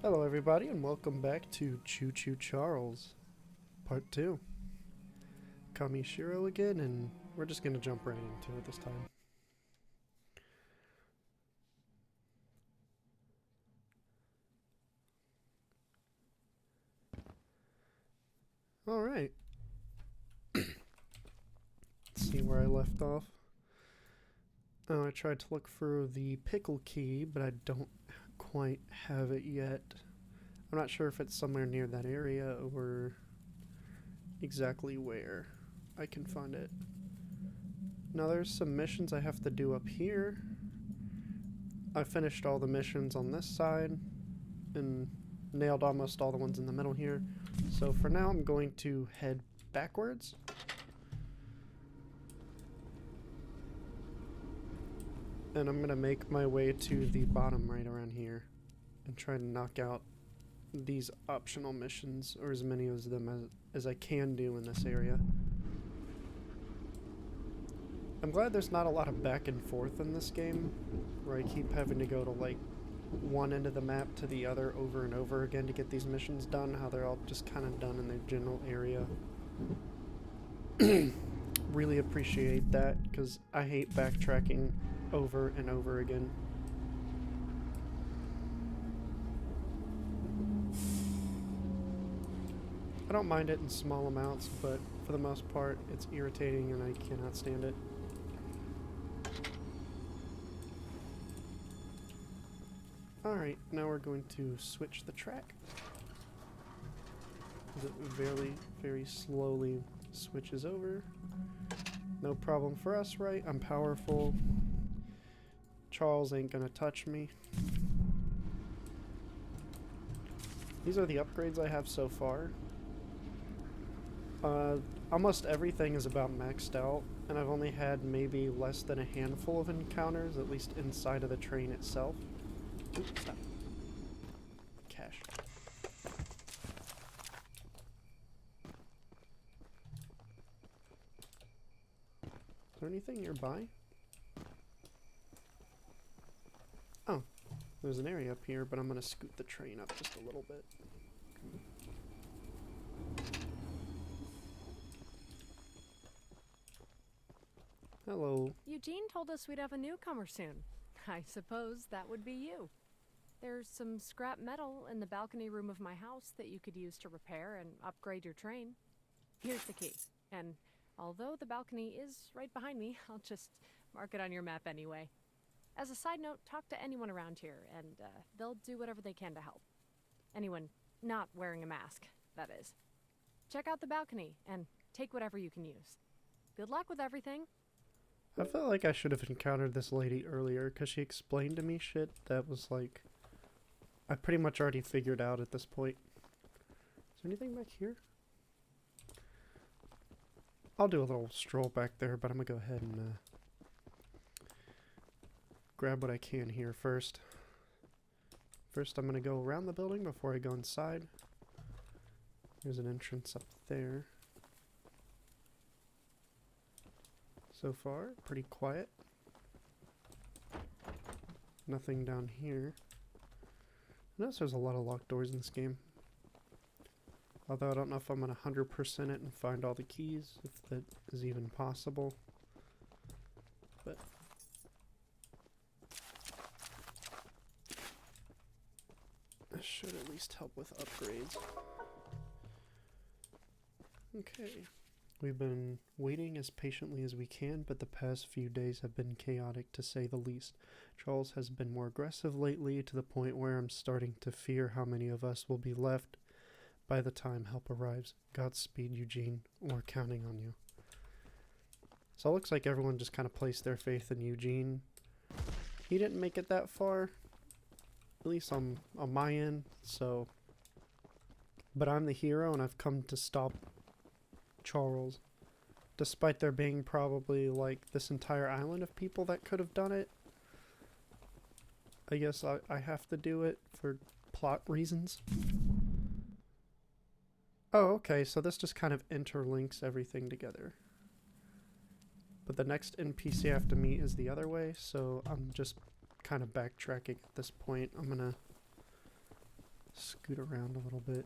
Hello everybody and welcome back to Choo-Choo Charles, Part 2. Kamishiro again, and we're just gonna jump right into it this time. Alright. Let's see where I left off. Oh, I tried to look for the pickle key, but I don't quite have it yet. I'm not sure if it's somewhere near that area or exactly where I can find it. Now there's some missions I have to do up here. I finished all the missions on this side and nailed almost all the ones in the middle here. So for now I'm going to head backwards. And I'm going to make my way to the bottom right around here and try to knock out these optional missions, or as many of them as I can do in this area. I'm glad there's not a lot of back and forth in this game, where I keep having to go to like one end of the map to the other over and over again to get these missions done, how they're all just kind of done in their general area. Really appreciate that, because I hate backtracking over and over again. I don't mind it in small amounts, but for the most part it's irritating and I cannot stand it. Alright, now we're going to switch the track. It very slowly switches over. No problem for us, right? I'm powerful. Charles ain't gonna touch me. These are the upgrades I have so far. Almost everything is about maxed out, and I've only had maybe less than a handful of encounters, at least inside of the train itself. Oops, stop. Cash. Is there anything nearby? Oh, there's an area up here, but I'm gonna scoot the train up just a little bit. Hello. Eugene told us we'd have a newcomer soon. I suppose that would be you. There's some scrap metal in the balcony room of my house that you could use to repair and upgrade your train. Here's the key. And although the balcony is right behind me, I'll just mark it on your map anyway. As a side note, talk to anyone around here, and they'll do whatever they can to help. Anyone not wearing a mask, that is. Check out the balcony and take whatever you can use. Good luck with everything. I felt like I should have encountered this lady earlier, because she explained to me shit that was like, I pretty much already figured out at this point. Is there anything back here? I'll do a little stroll back there, but I'm gonna go ahead and grab what I can here first. First I'm gonna go around the building before I go inside. There's an entrance up there. So far, pretty quiet. Nothing down here. I notice there's a lot of locked doors in this game. Although I don't know if I'm gonna 100% it and find all the keys, if that is even possible. But this should at least help with upgrades. Okay. We've been waiting as patiently as we can, but the past few days have been chaotic to say the least. Charles has been more aggressive lately, to the point where I'm starting to fear how many of us will be left by the time help arrives. Godspeed, Eugene. We're counting on you. So it looks like everyone just kind of placed their faith in Eugene. He didn't make it that far, at least on my end, so... But I'm the hero, and I've come to stop Charles. Despite there being probably like this entire island of people that could have done it. I guess I have to do it for plot reasons. Oh, okay, so this just kind of interlinks everything together. But the next NPC I have to meet is the other way, so I'm just kind of backtracking at this point. I'm gonna scoot around a little bit.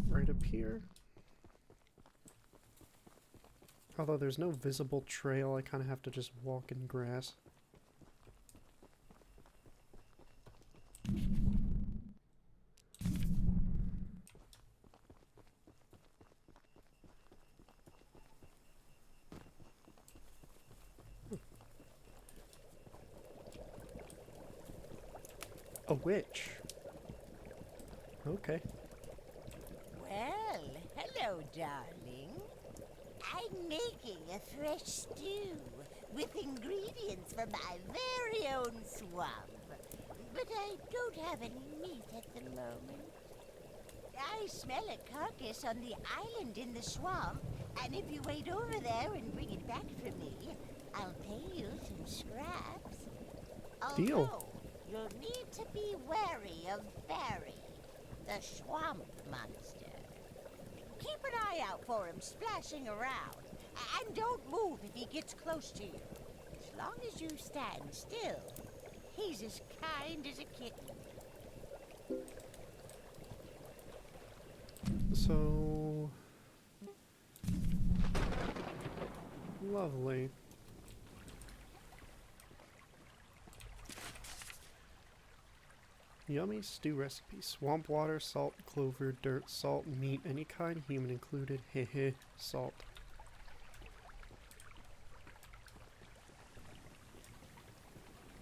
Right up here. Although there's no visible trail, I kind of have to just walk in grass. A witch. Okay. Well, hello, darling. I'm making a fresh stew with ingredients from my very own swamp. But I don't have any meat at the moment. I smell a carcass on the island in the swamp, and if you wait over there and bring it back for me, I'll pay you some scraps. Deal. Although, you'll need to be wary of Barry, the swamp monster. Keep an eye out for him splashing around, and don't move if he gets close to you. As long as you stand still, he's as kind as a kitten. So... lovely. Yummy stew recipe. Swamp water, salt, clover, dirt, salt, meat, any kind, human included. Heh, salt.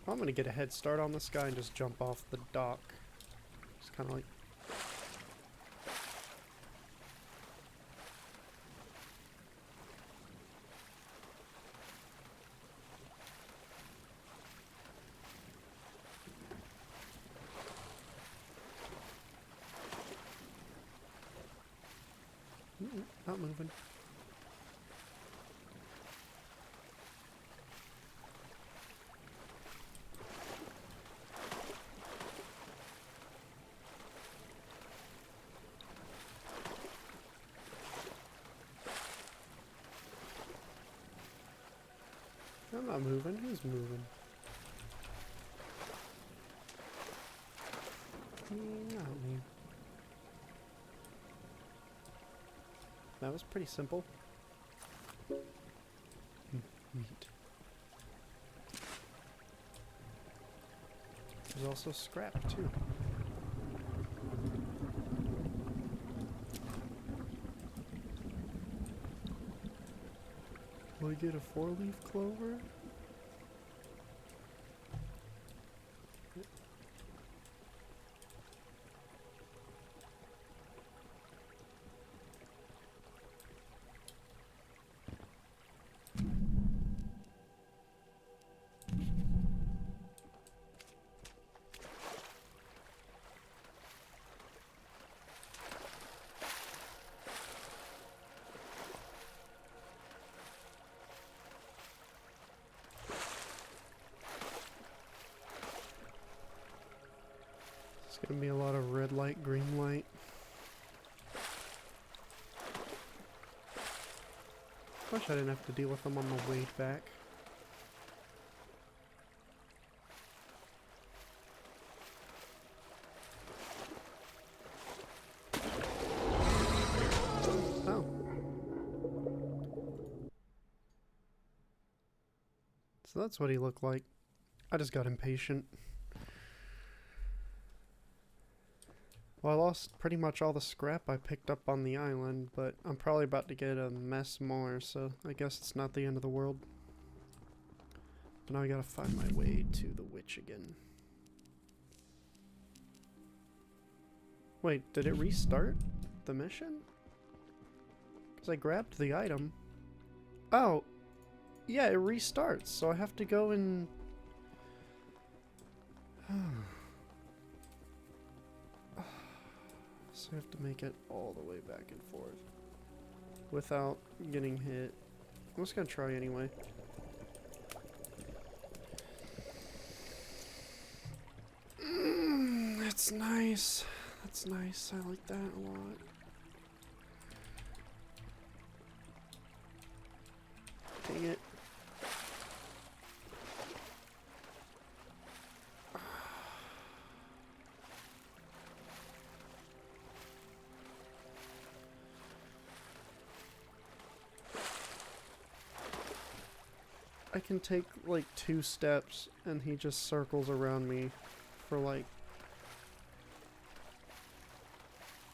I'm gonna get a head start on this guy and just jump off the dock. Just kind of like... not moving. I'm not moving. Who's moving? Not me. That was pretty simple. Meat. There's also scrap too. Will I get a 4-leaf clover? It's gonna be a lot of red light, green light. Wish I didn't have to deal with them on the way back. Oh. So that's what he looked like. I just got impatient. Well, I lost pretty much all the scrap I picked up on the island, but I'm probably about to get a mess more, so I guess it's not the end of the world. But now I gotta find my way to the witch again. Wait, did it restart the mission? Because I grabbed the item. Oh, yeah, it restarts, so I have to go and... So I have to make it all the way back and forth without getting hit. I'm just gonna try anyway. That's nice. That's nice. I like that a lot. Dang it. I can take like 2 steps and he just circles around me for like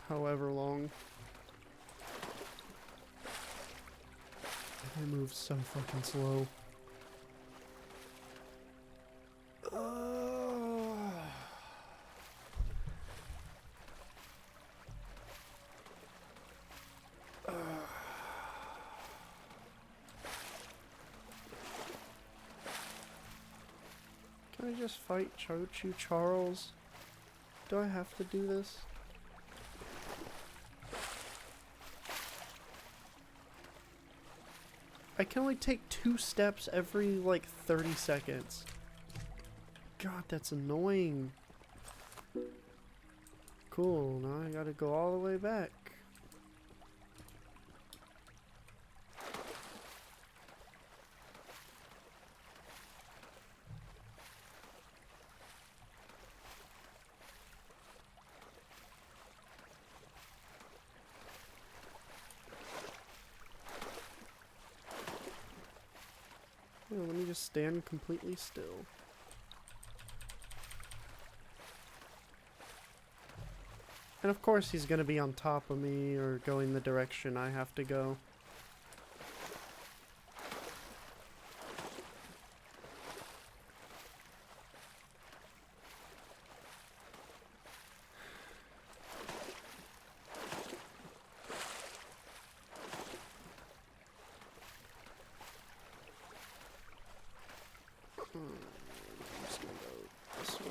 however long. I move so fucking slow. Can I just fight Choo-Choo Charles? Do I have to do this? I can only take 2 steps every like 30 seconds. God, that's annoying. Cool, now I gotta go all the way back. Yeah, let me just stand completely still. And of course he's gonna be on top of me or going the direction I have to go. I'm just gonna go this way.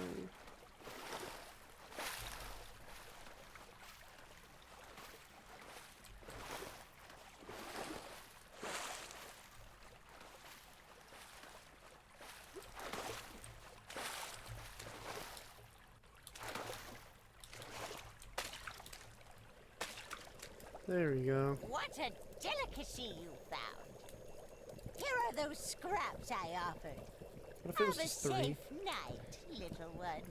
There we go. What a delicacy you found. Here are those scraps I offered. What if it was Have a just 3? safe night, little one.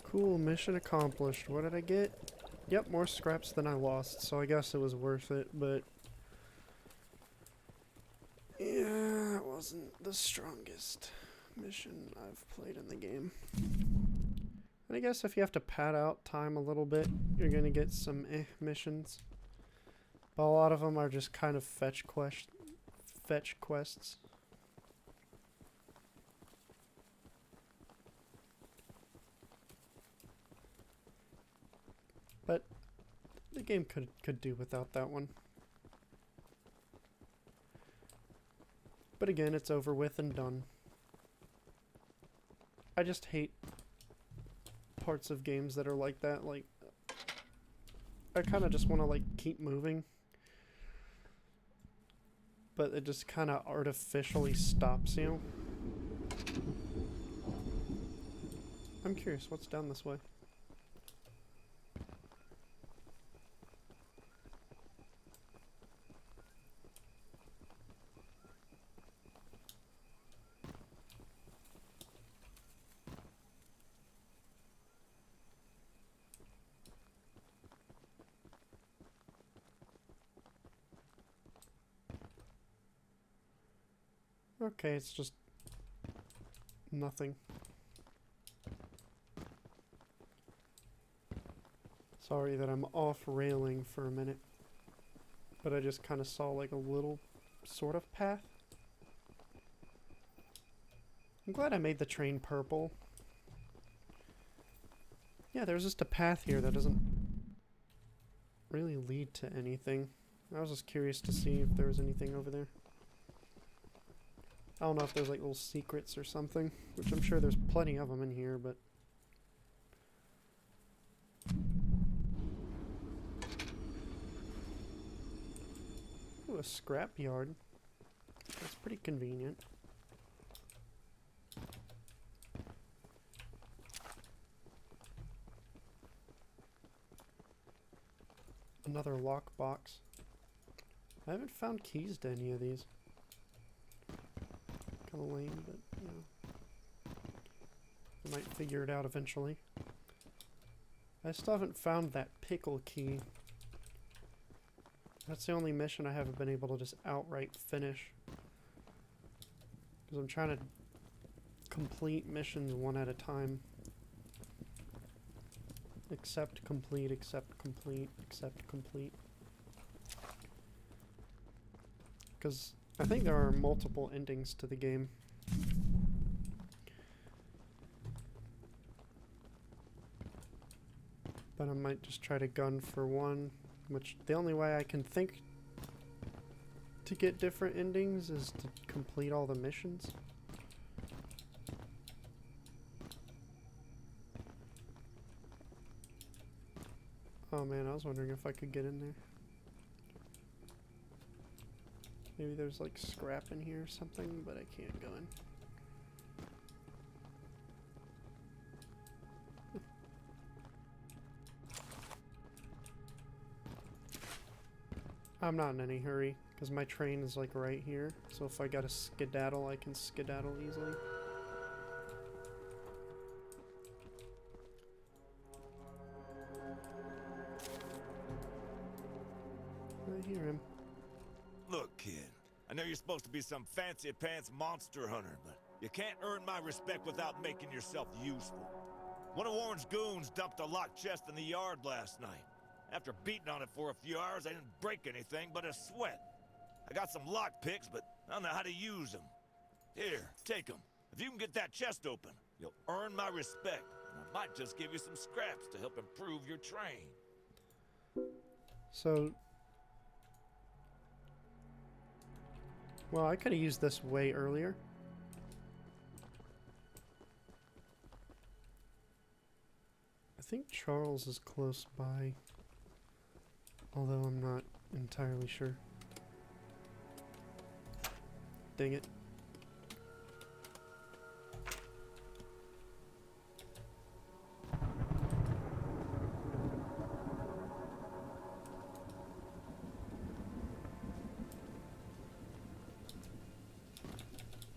Cool, mission accomplished. What did I get? Yep, more scraps than I lost, so I guess it was worth it, but... yeah, it wasn't the strongest mission I've played in the game. And I guess if you have to pad out time a little bit, you're gonna get some missions. But a lot of them are just kind of fetch quests. But the game could do without that one. But again, it's over with and done. I just hate parts of games that are like that. Like, I kind of just want to like keep moving, but it just kind of artificially stops you. I'm curious, what's down this way? Okay, it's just nothing. Sorry that I'm off railing for a minute, but I just kind of saw like a little sort of path. I'm glad I made the train purple. Yeah, there's just a path here that doesn't really lead to anything. I was just curious to see if there was anything over there. I don't know if there's like little secrets or something, which I'm sure there's plenty of them in here, but... ooh, a scrap yard. That's pretty convenient. Another lockbox. I haven't found keys to any of these. Kind of lame, but you know, I might figure it out eventually. I still haven't found that pickle key. That's the only mission I haven't been able to just outright finish. Because I'm trying to complete missions one at a time. Accept, complete, accept, complete, accept, complete. Because I think there are multiple endings to the game. But I might just try to gun for one, which the only way I can think to get different endings is to complete all the missions. Oh man, I was wondering if I could get in there. Maybe there's like scrap in here or something, but I can't go in. I'm not in any hurry, because my train is like right here, so if I gotta skedaddle, I can skedaddle easily. I hear him. Look, kid, I know you're supposed to be some fancy-pants monster hunter, but you can't earn my respect without making yourself useful. One of Warren's goons dumped a locked chest in the yard last night. After beating on it for a few hours, I didn't break anything but a sweat. I got some lock picks, but I don't know how to use them. Here, take them. If you can get that chest open, you'll earn my respect, and I might just give you some scraps to help improve your train. So... well, I could have used this way earlier. I think Charles is close by. Although I'm not entirely sure. Dang it.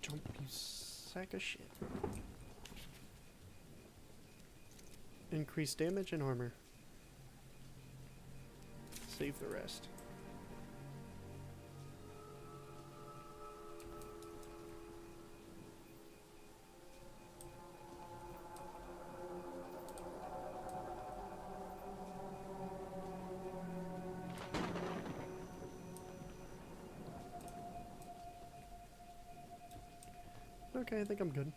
Jump, you sack of shit. Increase damage and armor. Save the rest. Okay, I think I'm good.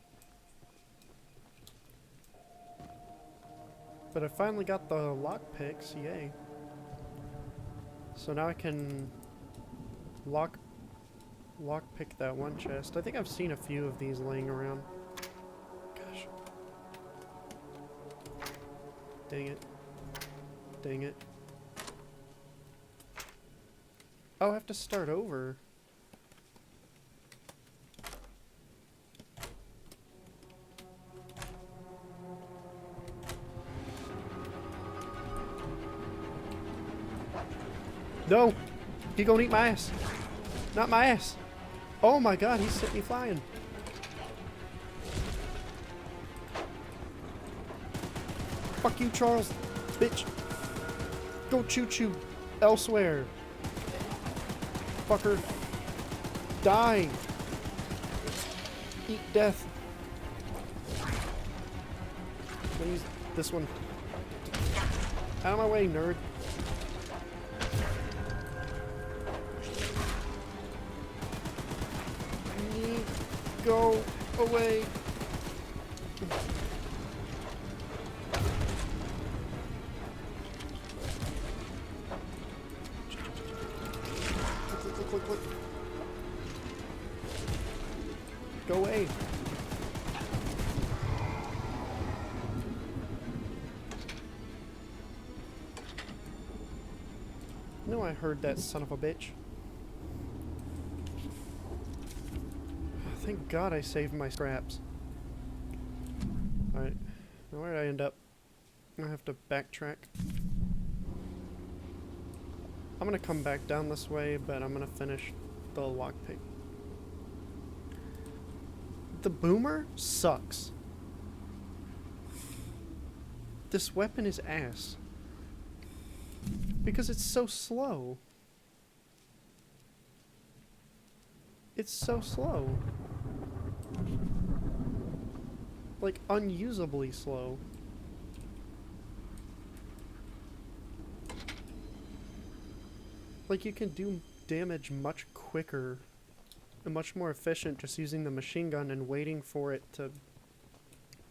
But I finally got the lockpicks, yay. So now I can lockpick that one chest. I think I've seen a few of these laying around. Gosh. Dang it. Dang it. Oh, I have to start over. No! He gonna eat my ass. Not my ass. Oh my god, he sent me flying. Fuck you, Charles. Bitch. Go choo-choo elsewhere. Fucker. Die. Eat death. Please, this one. Out of my way, nerd. Go away. Click, click, click. Go away. No, I heard that son of a bitch. Thank God I saved my scraps. Alright. Now where did I end up? I have to backtrack. I'm gonna come back down this way, but I'm gonna finish the lockpick. The boomer sucks. This weapon is ass. Because it's so slow. It's so slow. Like, unusably slow. Like, you can do damage much quicker and much more efficient just using the machine gun and waiting for it to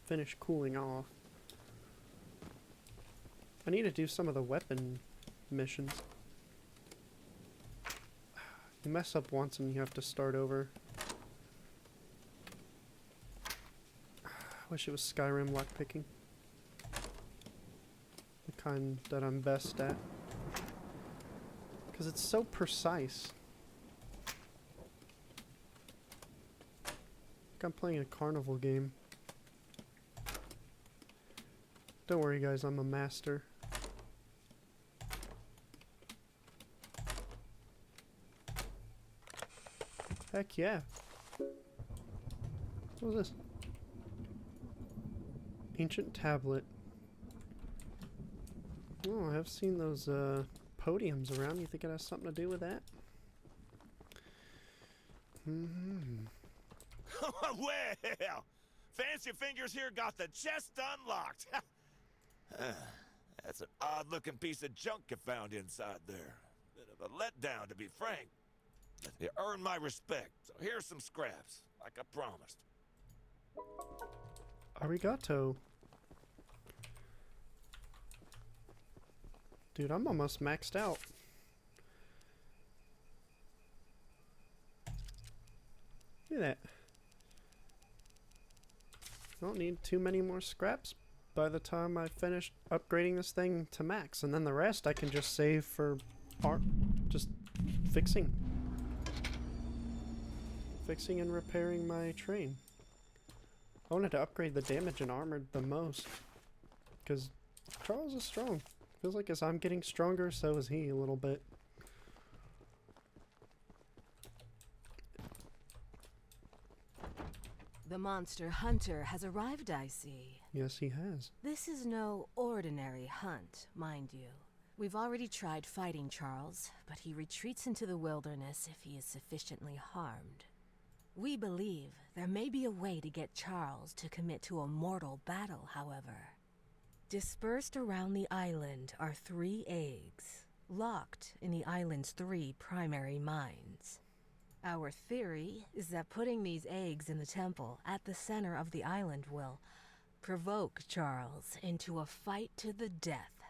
finish cooling off. I need to do some of the weapon missions. You mess up once and you have to start over. I wish it was Skyrim lockpicking. The kind that I'm best at. Because it's so precise. Like I'm playing a carnival game. Don't worry guys, I'm a master. Heck yeah. What was this? Ancient tablet. Oh, I have seen those podiums around. You think it has something to do with that? Well, Fancy Fingers here got the chest unlocked. That's an odd-looking piece of junk you found inside there. Bit of a letdown, to be frank. You earned my respect, so here's some scraps, like I promised. Arigato. Dude, I'm almost maxed out. Look at that. I don't need too many more scraps by the time I finish upgrading this thing to max. And then the rest I can just save for just fixing. Fixing and repairing my train. I wanted to upgrade the damage and armor the most. Because Charles is strong. Feels like as I'm getting stronger, so is he a little bit. The monster hunter has arrived, I see. Yes, he has. This is no ordinary hunt, mind you. We've already tried fighting Charles, but he retreats into the wilderness if he is sufficiently harmed. We believe there may be a way to get Charles to commit to a mortal battle, however. Dispersed around the island are 3 eggs, locked in the island's 3 primary mines. Our theory is that putting these eggs in the temple at the center of the island will provoke Charles into a fight to the death.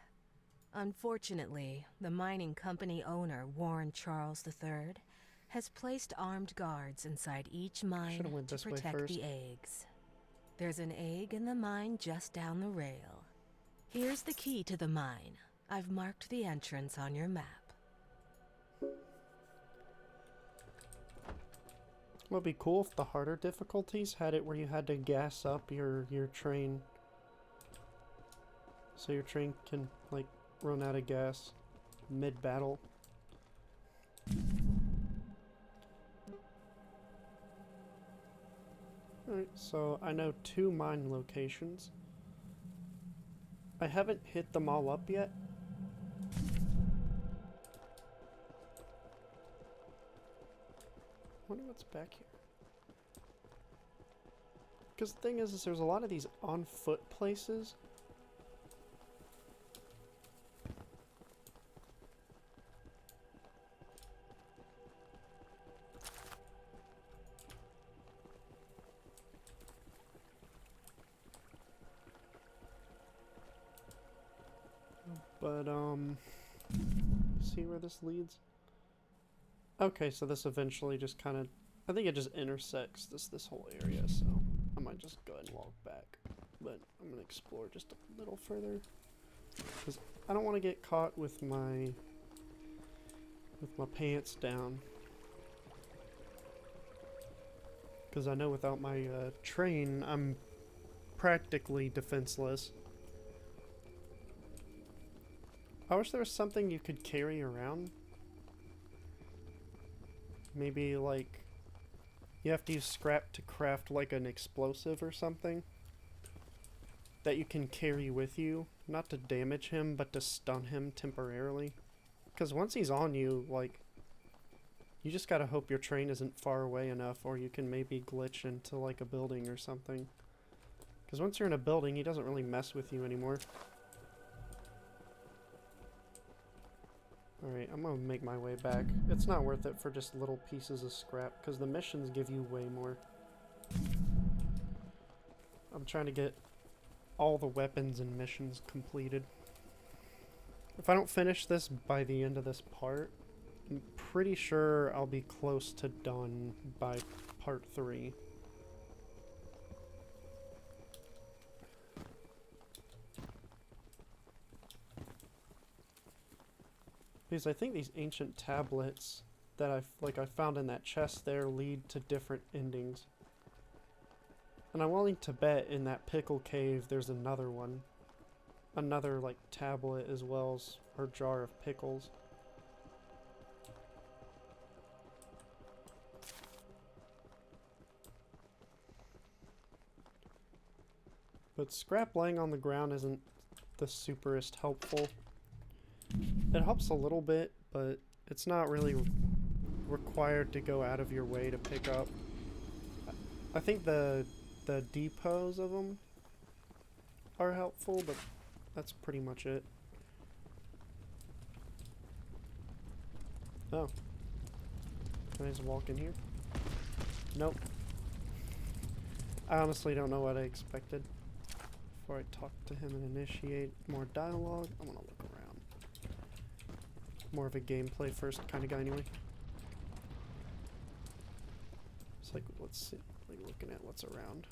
Unfortunately, the mining company owner, Warren Charles III, has placed armed guards inside each mine to protect the eggs. There's an egg in the mine just down the rail. Here's the key to the mine. I've marked the entrance on your map. It would be cool if the harder difficulties had it where you had to gas up your train. So your train can, like, run out of gas mid-battle. Alright, so I know 2 mine locations. I haven't hit them all up yet. Wonder what's back here. Because the thing is there's a lot of these on foot places. But, see where this leads? Okay, so this eventually just kind of, I think it just intersects this whole area, so I might just go ahead and walk back. But I'm going to explore just a little further, because I don't want to get caught with my pants down. Because I know without my train, I'm practically defenseless. I wish there was something you could carry around Maybe like you have to use scrap to craft like an explosive or something that you can carry with you, not to damage him, but to stun him temporarily. Because once he's on you, like, you just gotta hope your train isn't far away enough, or you can maybe glitch into like a building or something. Because once you're in a building, he doesn't really mess with you anymore. Alright, I'm gonna make my way back. It's not worth it for just little pieces of scrap, because the missions give you way more. I'm trying to get all the weapons and missions completed. If I don't finish this by the end of this part, I'm pretty sure I'll be close to done by part 3. Because I think these ancient tablets that I found in that chest there lead to different endings. And I'm willing to bet in that pickle cave there's another one. Another like tablet as well as her jar of pickles. But scrap laying on the ground isn't the superest helpful. It helps a little bit, but it's not really required to go out of your way to pick up. I think the depots of them are helpful, but that's pretty much it. Oh. Can I just walk in here? Nope. I honestly don't know what I expected. Before I talk to him and initiate more dialogue, I'm gonna look around. More of a gameplay first kind of guy anyway. It's like, let's see, like looking at what's around.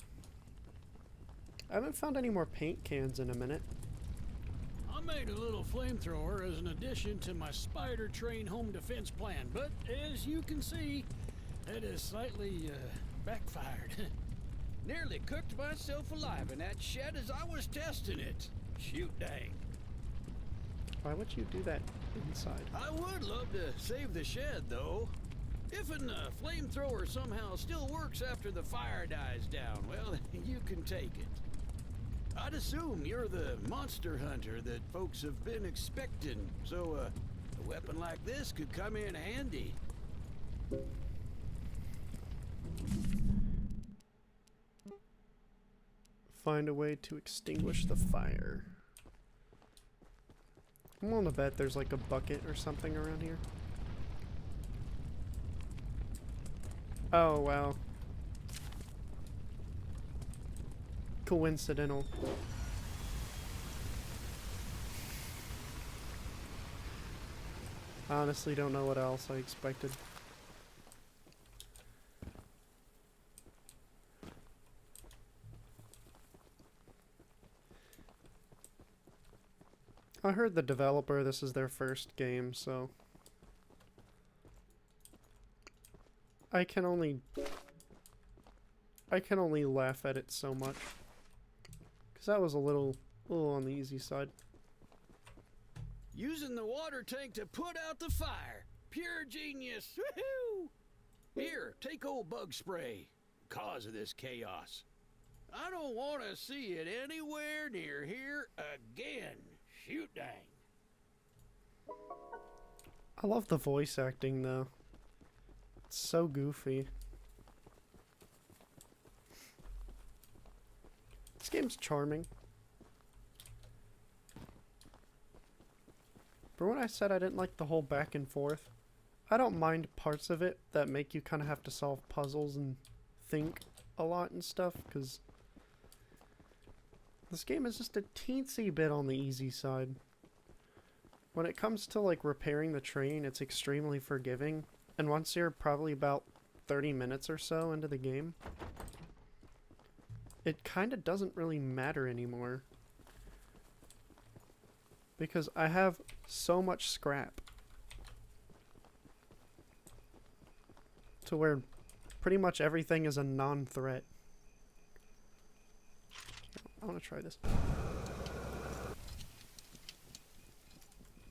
I haven't found any more paint cans in a minute. I made a little flamethrower as an addition to my spider train home defense plan, but as you can see, it has slightly backfired. Nearly cooked myself alive in that shed as I was testing it. Shoot dang. Why would you do that inside? I would love to save the shed, though. If a flamethrower somehow still works after the fire dies down, well, you can take it. I'd assume you're the monster hunter that folks have been expecting, so a weapon like this could come in handy. Find a way to extinguish the fire. I'm willing to bet there's like a bucket or something around here. Oh, wow. Coincidental. I honestly don't know what else I expected. I heard the developer, this is their first game, so I can only laugh at it so much. Cause that was a little on the easy side. Using the water tank to put out the fire. Pure genius. Woohoo! Here, take old bug spray. Cause of this chaos. I don't want to see it anywhere near here again. Shoot dang. I love the voice acting though. It's so goofy. This game's charming. For when I said I didn't like the whole back and forth, I don't mind parts of it that make you kind of have to solve puzzles and think a lot and stuff, because this game is just a teensy bit on the easy side. When it comes to like repairing the train, it's extremely forgiving, and once you're probably about 30 minutes or so into the game, it kind of doesn't really matter anymore. Because I have so much scrap to where pretty much everything is a non-threat. I want to try this.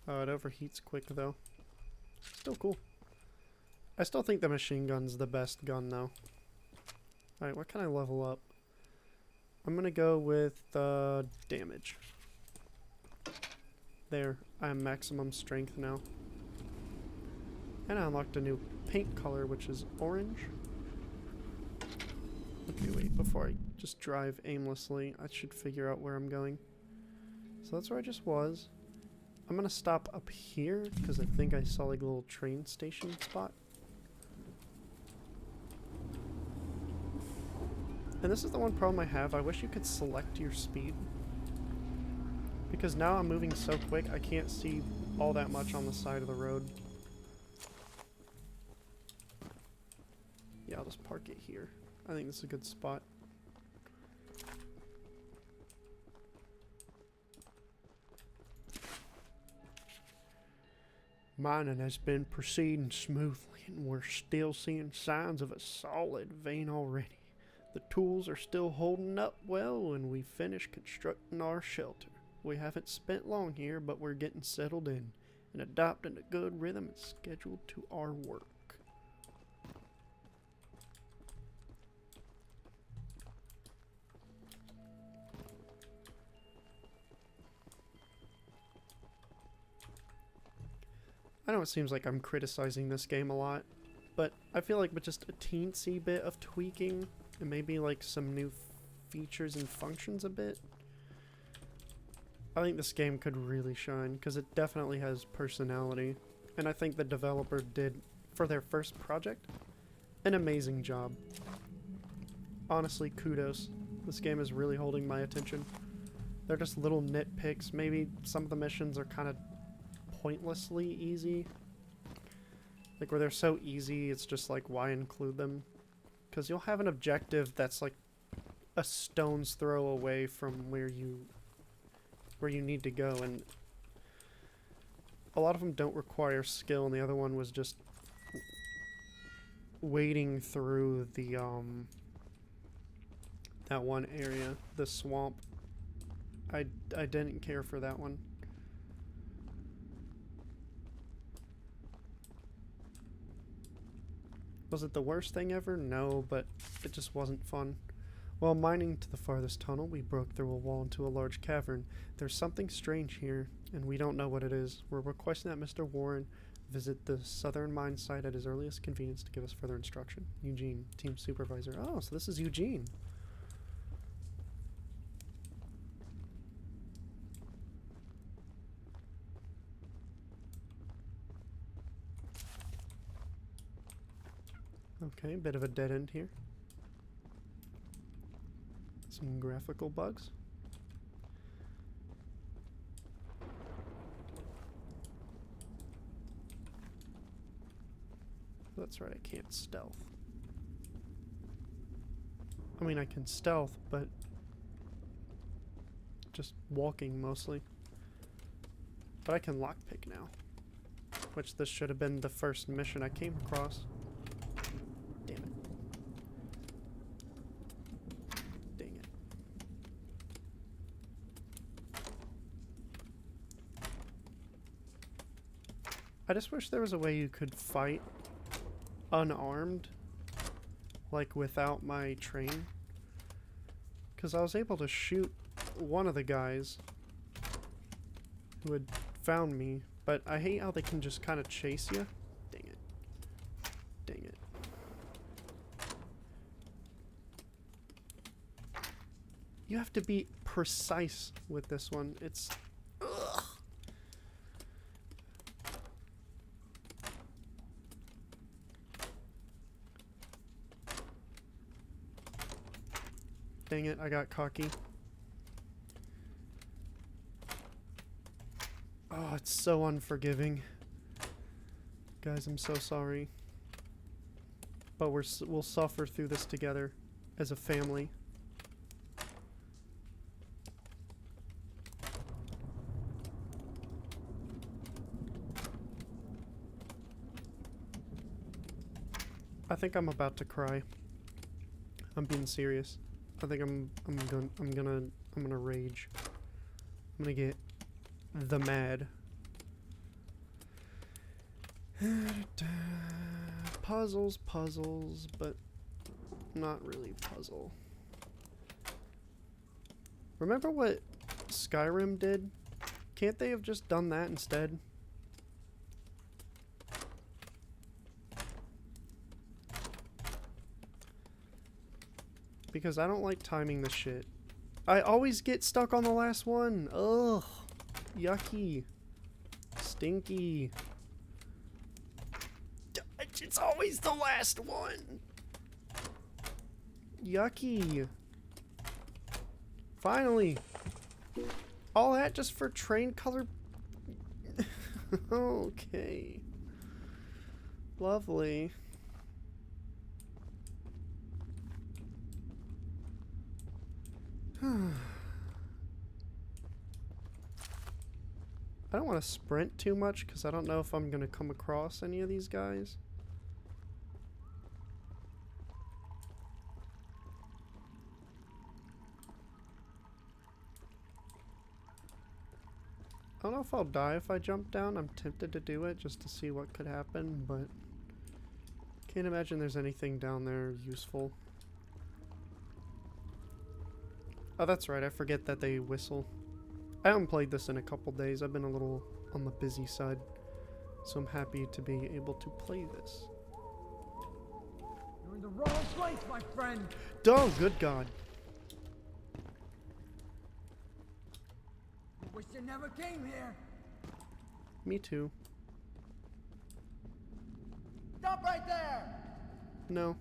Oh, it overheats quick though. Still cool. I still think the machine gun's the best gun, though. Alright, what can I level up? I'm gonna go with damage. There, I am maximum strength now. And I unlocked a new paint color, which is orange. Okay, wait, before I just drive aimlessly, I should figure out where I'm going. So that's where I just was. I'm gonna stop up here, because I think I saw like a little train station spot. And this is the one problem I have. I wish you could select your speed. Because now I'm moving so quick, I can't see all that much on the side of the road. Yeah, I'll just park it here. I think this is a good spot. Mining has been proceeding smoothly, and we're still seeing signs of a solid vein already. The tools are still holding up well, and we finished constructing our shelter. We haven't spent long here, but we're getting settled in and adopting a good rhythm and schedule to our work. I know it seems like I'm criticizing this game a lot, but I feel like with just a teensy bit of tweaking and maybe like some new features and functions a bit, I think this game could really shine, because it definitely has personality. And I think the developer did, for their first project, an amazing job. Honestly, kudos. This game is really holding my attention. They're just little nitpicks. Maybe some of the missions are kind of pointlessly easy. Like where they're so easy, it's just like, why include them? Because you'll have an objective that's like a stone's throw away from where you need to go, and a lot of them don't require skill, and the other one was just wading through the that one area, the swamp. I didn't care for that one. Was it the worst thing ever? No, but it just wasn't fun. While mining to the farthest tunnel, we broke through a wall into a large cavern. There's something strange here, and we don't know what it is. We're requesting that Mr. Warren visit the southern mine site at his earliest convenience to give us further instruction. Eugene, team supervisor. Oh, so this is Eugene. Okay, bit of a dead end here. Some graphical bugs. That's right, I can't stealth. I mean, I can stealth, but just walking mostly. But I can lockpick now, which this should have been the first mission I came across. Damn it. Dang it. I just wish there was a way you could fight unarmed, like without my train, because I was able to shoot one of the guys who had found me, but I hate how they can just kind of chase you. Dang it. Dang it. You have to be precise with this one. It's... Ugh. Dang it, I got cocky. Oh, it's so unforgiving. Guys, I'm so sorry. But we'll suffer through this together as a family. I think I'm about to cry. I'm being serious. I think I'm gonna rage. I'm gonna get the mad. Puzzles, puzzles, but not really puzzle. Remember what Skyrim did? Can't they have just done that instead? Because I don't like timing this shit. I always get stuck on the last one. Ugh. Yucky. Stinky. It's always the last one. Yucky. Finally. All that just for train color. Okay. Lovely. I don't want to sprint too much because I don't know if I'm going to come across any of these guys. I don't know if I'll die if I jump down. I'm tempted to do it just to see what could happen, but can't imagine there's anything down there useful. Oh, that's right. I forget that they whistle. I haven't played this in a couple days. I've been a little on the busy side, so I'm happy to be able to play this. You're in the wrong place, my friend. Oh, good God. I wish you never came here. Me too. Stop right there. No.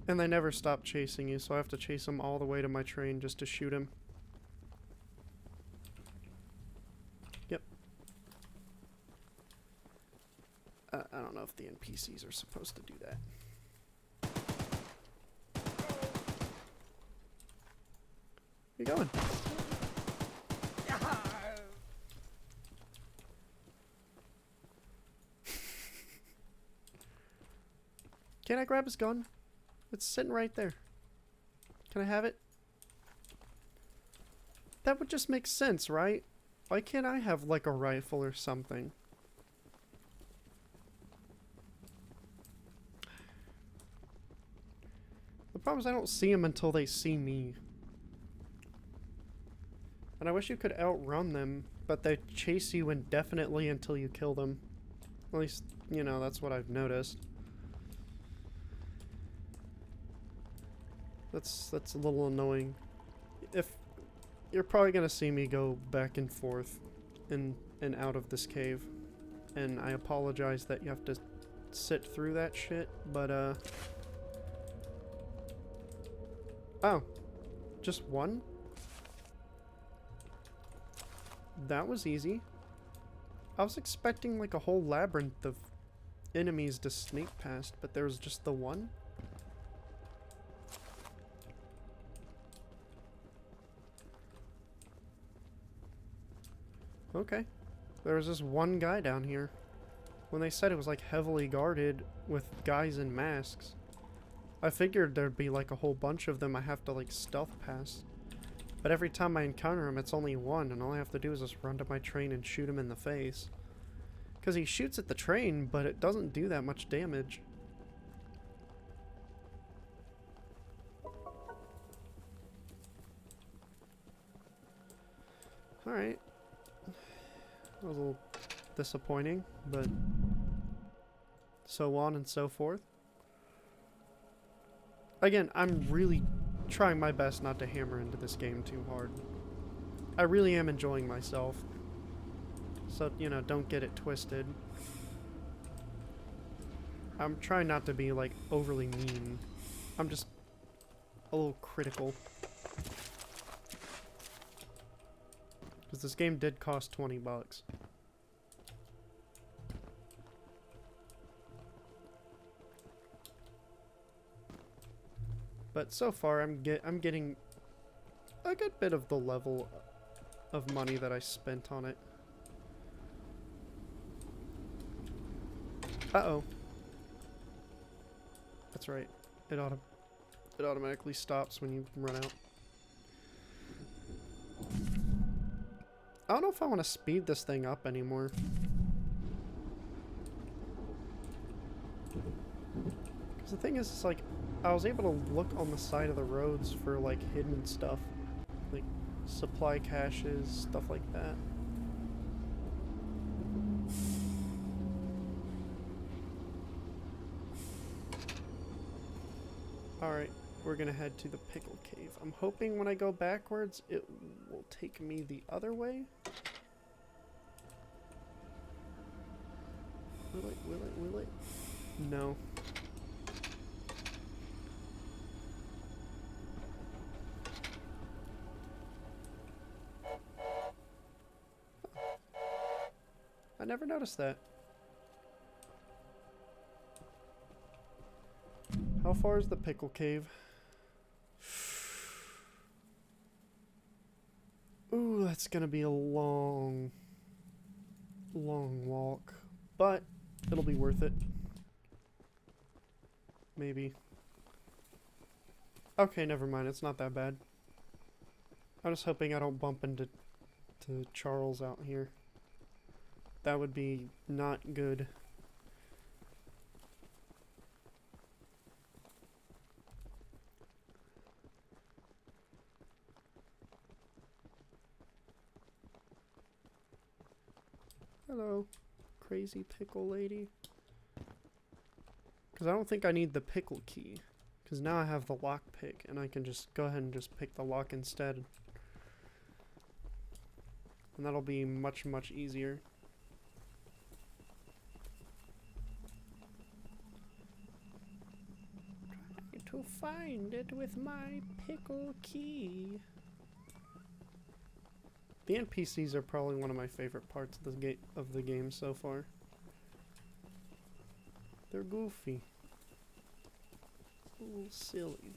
And they never stop chasing you, so I have to chase them all the way to my train just to shoot him. Yep. I don't know if the NPCs are supposed to do that. Where you going? Can I grab his gun? It's sitting right there. Can I have it? That would just make sense, right? Why can't I have like a rifle or something? The problem is I don't see them until they see me. And I wish you could outrun them, but they chase you indefinitely until you kill them. At least, you know, that's what I've noticed. That's a little annoying. If you're probably gonna see me go back and forth and out of this cave, and I apologize that you have to sit through that shit, but oh, just one? That was easy. I was expecting like a whole labyrinth of enemies to sneak past, but there was just the one? Okay. There was just one guy down here. When they said it was like heavily guarded with guys in masks, I figured there'd be like a whole bunch of them I have to like stealth past. But every time I encounter him, it's only one, and all I have to do is just run to my train and shoot him in the face. Because he shoots at the train, but it doesn't do that much damage. Alright. That was a little disappointing, but so on and so forth. Again, I'm really trying my best not to hammer into this game too hard. I really am enjoying myself. So, you know, don't get it twisted. I'm trying not to be, like, overly mean. I'm just a little critical. Because this game did cost 20 bucks. But so far, I'm getting a good bit of the level of money that I spent on it. Uh-oh. That's right. It automatically stops when you run out. I don't know if I want to speed this thing up anymore. Because the thing is, it's like, I was able to look on the side of the roads for, like, hidden stuff. Like, supply caches, stuff like that. Alright, we're gonna head to the Pickle Cave. I'm hoping when I go backwards, it will take me the other way. Will it? No. I never noticed that. How far is the Pickle Cave? Ooh, that's gonna be a long walk. But it'll be worth it. Maybe. Okay, never mind. It's not that bad. I'm just hoping I don't bump into Charles out here. That would be not good. Hello, crazy pickle lady. Because I don't think I need the pickle key. Because now I have the lock pick and I can just go ahead and just pick the lock instead. And that'll be much, much easier. Trying to find it with my pickle key. The NPCs are probably one of my favorite parts of the game so far. They're goofy. A little silly.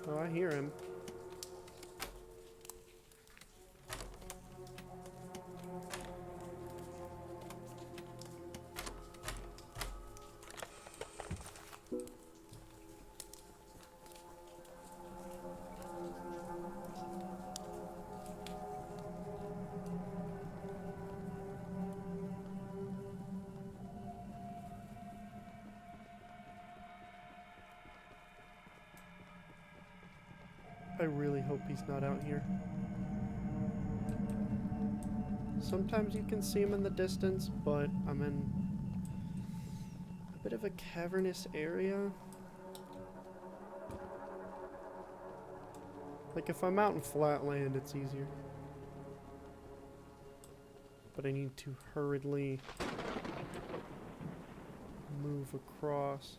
Oh, I hear him. I really hope he's not out here. Sometimes you can see him in the distance, but I'm in a bit of a cavernous area. Like if I'm out in flat land, it's easier. But I need to hurriedly move across.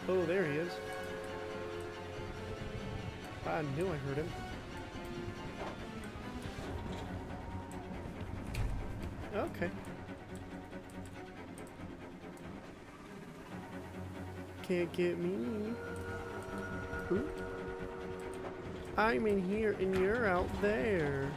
Oh, there he is. I knew I heard him. Okay. Can't get me. Ooh. I'm in here and you're out there.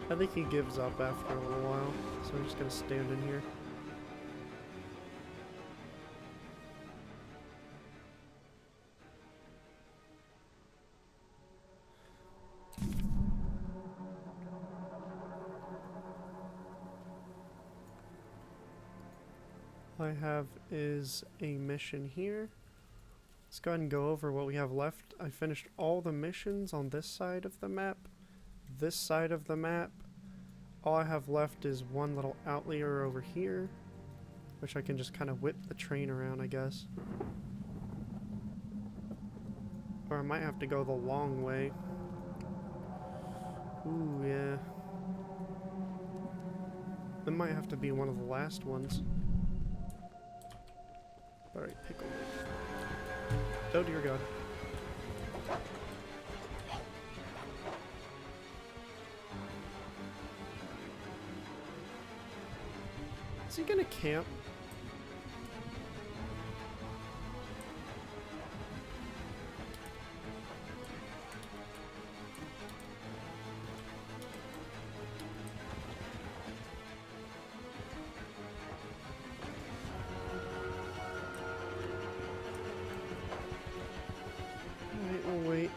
I think he gives up after a little while, so I'm just gonna stand in here. All I have is a mission here. Let's go ahead and go over what we have left. I finished all the missions on this side of the map. This side of the map, all I have left is one little outlier over here, which I can just kind of whip the train around, I guess. Or I might have to go the long way. Ooh, yeah. It might have to be one of the last ones. Alright, pickle me. Oh dear God. Is he gonna camp? Alright, we'll wait.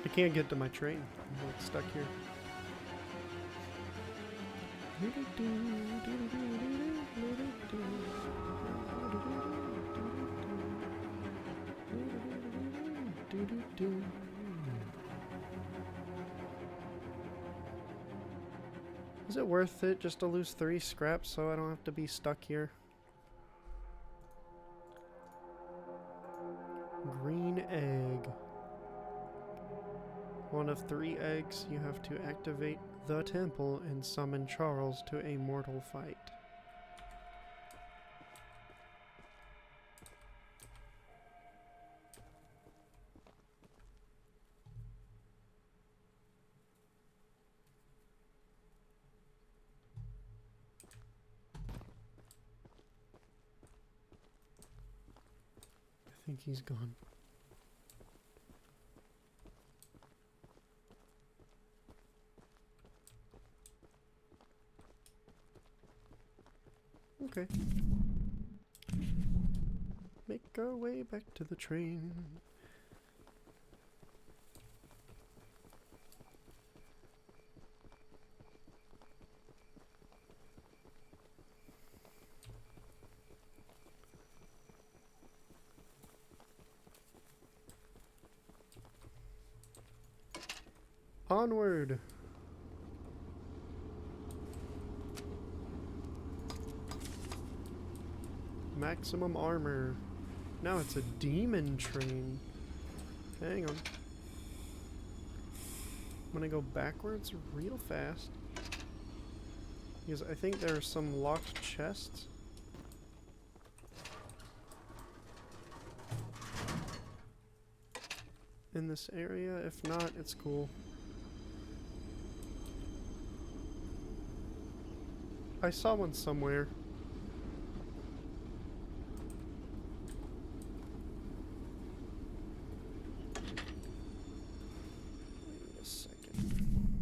I can't get to my train. I'm like stuck here. Is it worth it just to lose 3 scraps so I don't have to be stuck here? Green egg. 1 of 3 eggs, you have to activate the temple and summon Charles to a mortal fight. I think he's gone. Okay. Make our way back to the train. Onward! Maximum armor. Now it's a demon train. Hang on. I'm gonna go backwards real fast. Because I think there are some locked chests. In this area. If not, it's cool. I saw one somewhere. Wait a second.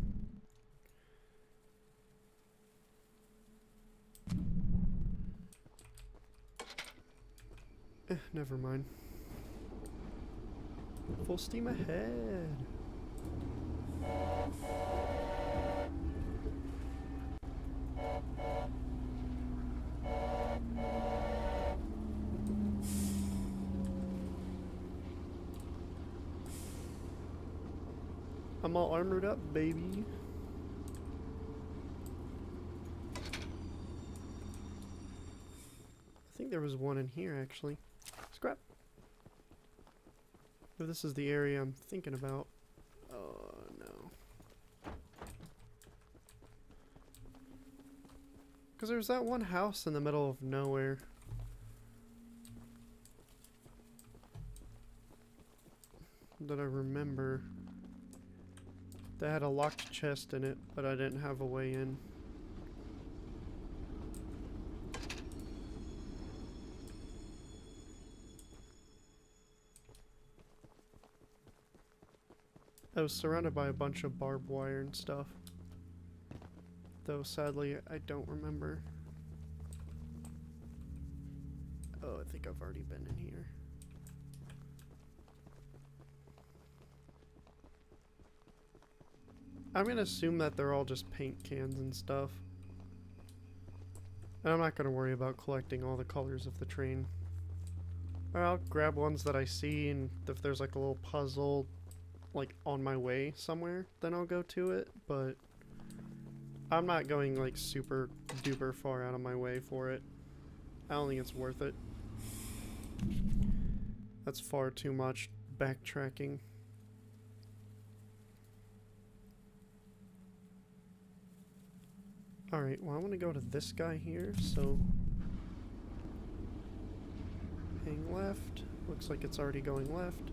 Never mind. Full steam ahead. I'm all armored up, baby. I think there was one in here, actually. Scrap. If this is the area I'm thinking about. Oh, no. Because there's that one house in the middle of nowhere. That I remember. That had a locked chest in it, but I didn't have a way in. I was surrounded by a bunch of barbed wire and stuff. Though sadly, I don't remember. Oh, I think I've already been in here. I'm gonna assume that they're all just paint cans and stuff. And I'm not gonna worry about collecting all the colors of the train. I'll grab ones that I see, and if there's like a little puzzle like on my way somewhere, then I'll go to it, but I'm not going like super duper far out of my way for it. I don't think it's worth it. That's far too much backtracking. Alright, well I want to go to this guy here, so hang left. Looks like it's already going left.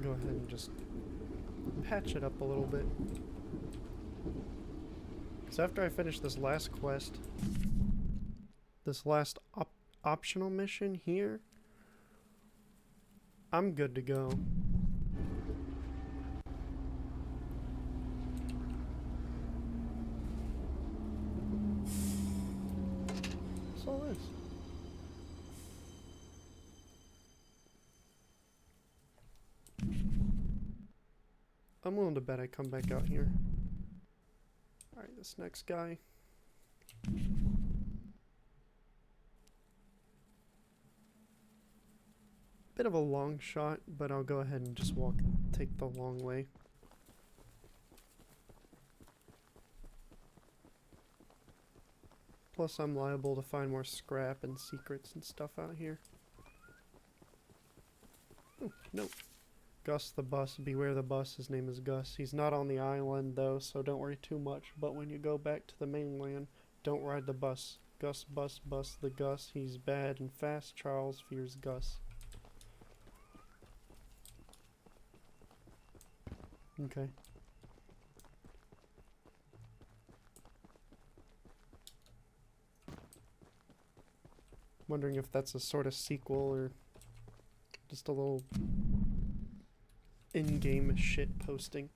Go ahead and just patch it up a little bit. Because after I finish this last quest, this last optional mission here, I'm good to go. What's all this? I'm willing to bet I come back out here. Alright, this next guy. Bit of a long shot, but I'll go ahead and just take the long way. Plus I'm liable to find more scrap and secrets and stuff out here. Oh, no. Gus the bus, beware the bus, his name is Gus. He's not on the island though, so don't worry too much. But when you go back to the mainland, don't ride the bus. Gus bus the Gus, he's bad and fast, Charles fears Gus. Okay. Wondering if that's a sort of sequel or just a little in-game shit posting.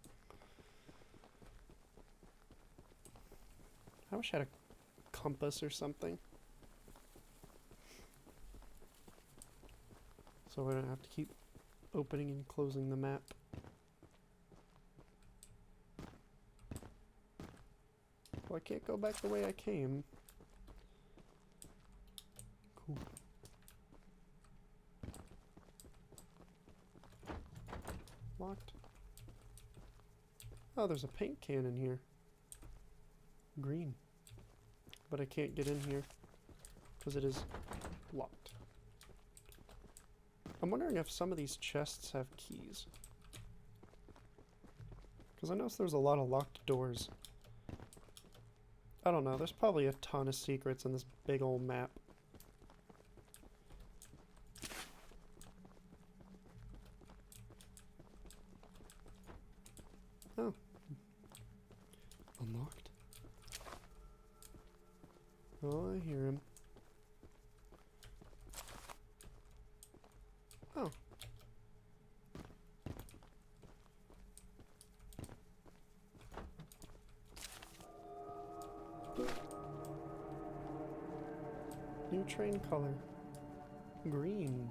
I wish I had a compass or something, so I don't have to keep opening and closing the map. Well, I can't go back the way I came. Cool. Locked. Oh, there's a paint can in here. Green. But I can't get in here because it is locked. I'm wondering if some of these chests have keys. Because I noticed there's a lot of locked doors. I don't know, there's probably a ton of secrets in this big old map. Oh. Unlocked. Oh, I hear him. Oh. New train color. Green.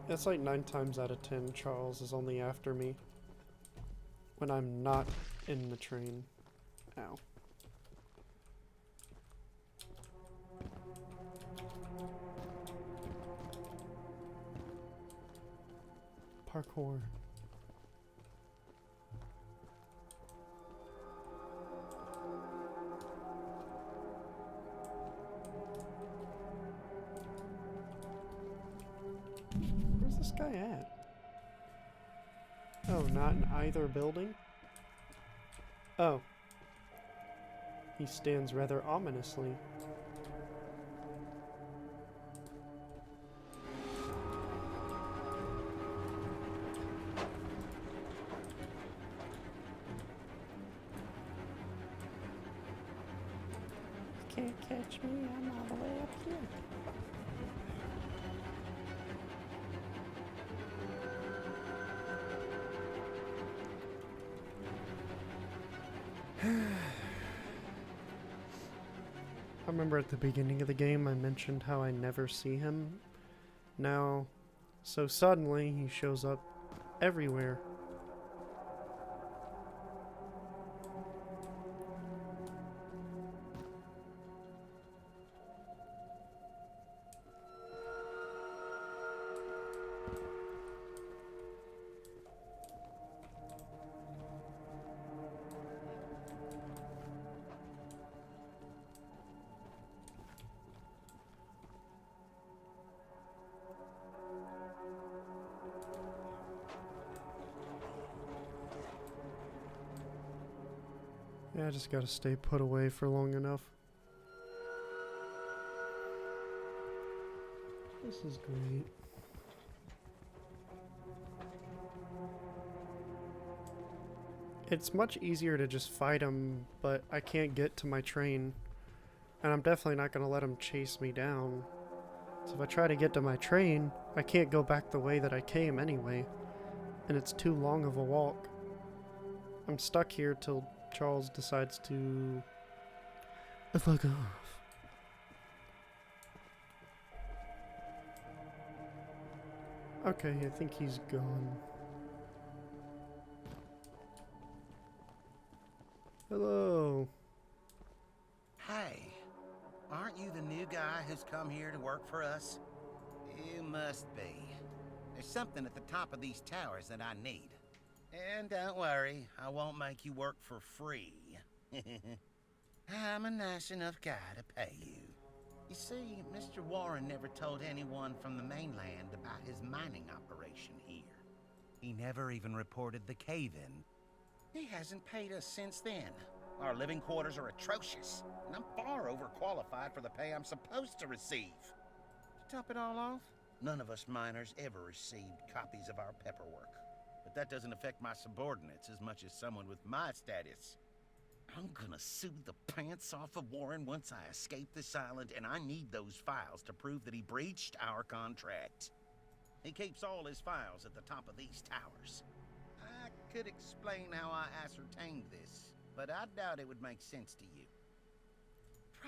It's like 9 times out of 10 Charles is only after me when I'm not in the train. Ow. Parkour. Where's this guy at? Oh, not in either building? Oh. He stands rather ominously. Can't catch me, I'm all the way up here. I remember at the beginning of the game I mentioned how I never see him. Now, so suddenly he shows up everywhere. Yeah, I just gotta stay put away for long enough. This is great. It's much easier to just fight him, but I can't get to my train. And I'm definitely not gonna let him chase me down. So if I try to get to my train, I can't go back the way that I came anyway. And it's too long of a walk. I'm stuck here till Charles decides to fuck off. Okay, I think he's gone. Hello. Hey, aren't you the new guy who's come here to work for us? You must be. There's something at the top of these towers that I need. And don't worry, I won't make you work for free. I'm a nice enough guy to pay you. You see, Mr. Warren never told anyone from the mainland about his mining operation here. He never even reported the cave-in. He hasn't paid us since then. Our living quarters are atrocious, and I'm far overqualified for the pay I'm supposed to receive. To top it all off, none of us miners ever received copies of our paperwork. But that doesn't affect my subordinates as much as someone with my status. I'm gonna sue the pants off of Warren once I escape this island, and I need those files to prove that he breached our contract. He keeps all his files at the top of these towers. I could explain how I ascertained this, but I doubt it would make sense to you.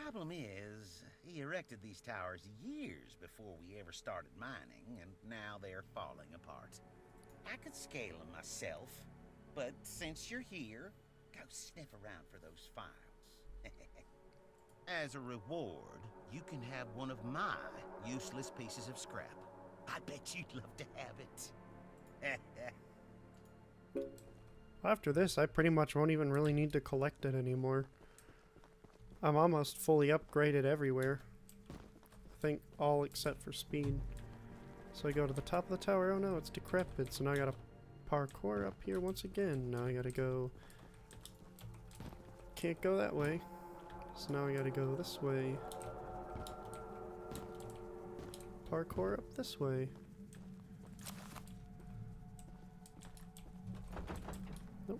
Problem is, he erected these towers years before we ever started mining, and now they're falling apart. I could scale them myself, but since you're here, go sniff around for those files. As a reward, you can have one of my useless pieces of scrap. I bet you'd love to have it. After this, I pretty much won't even really need to collect it anymore. I'm almost fully upgraded everywhere. I think all except for speed. So I go to the top of the tower. Oh no, it's decrepit. So now I gotta parkour up here once again. Now I gotta go... Can't go that way. So now I gotta go this way. Parkour up this way. Nope.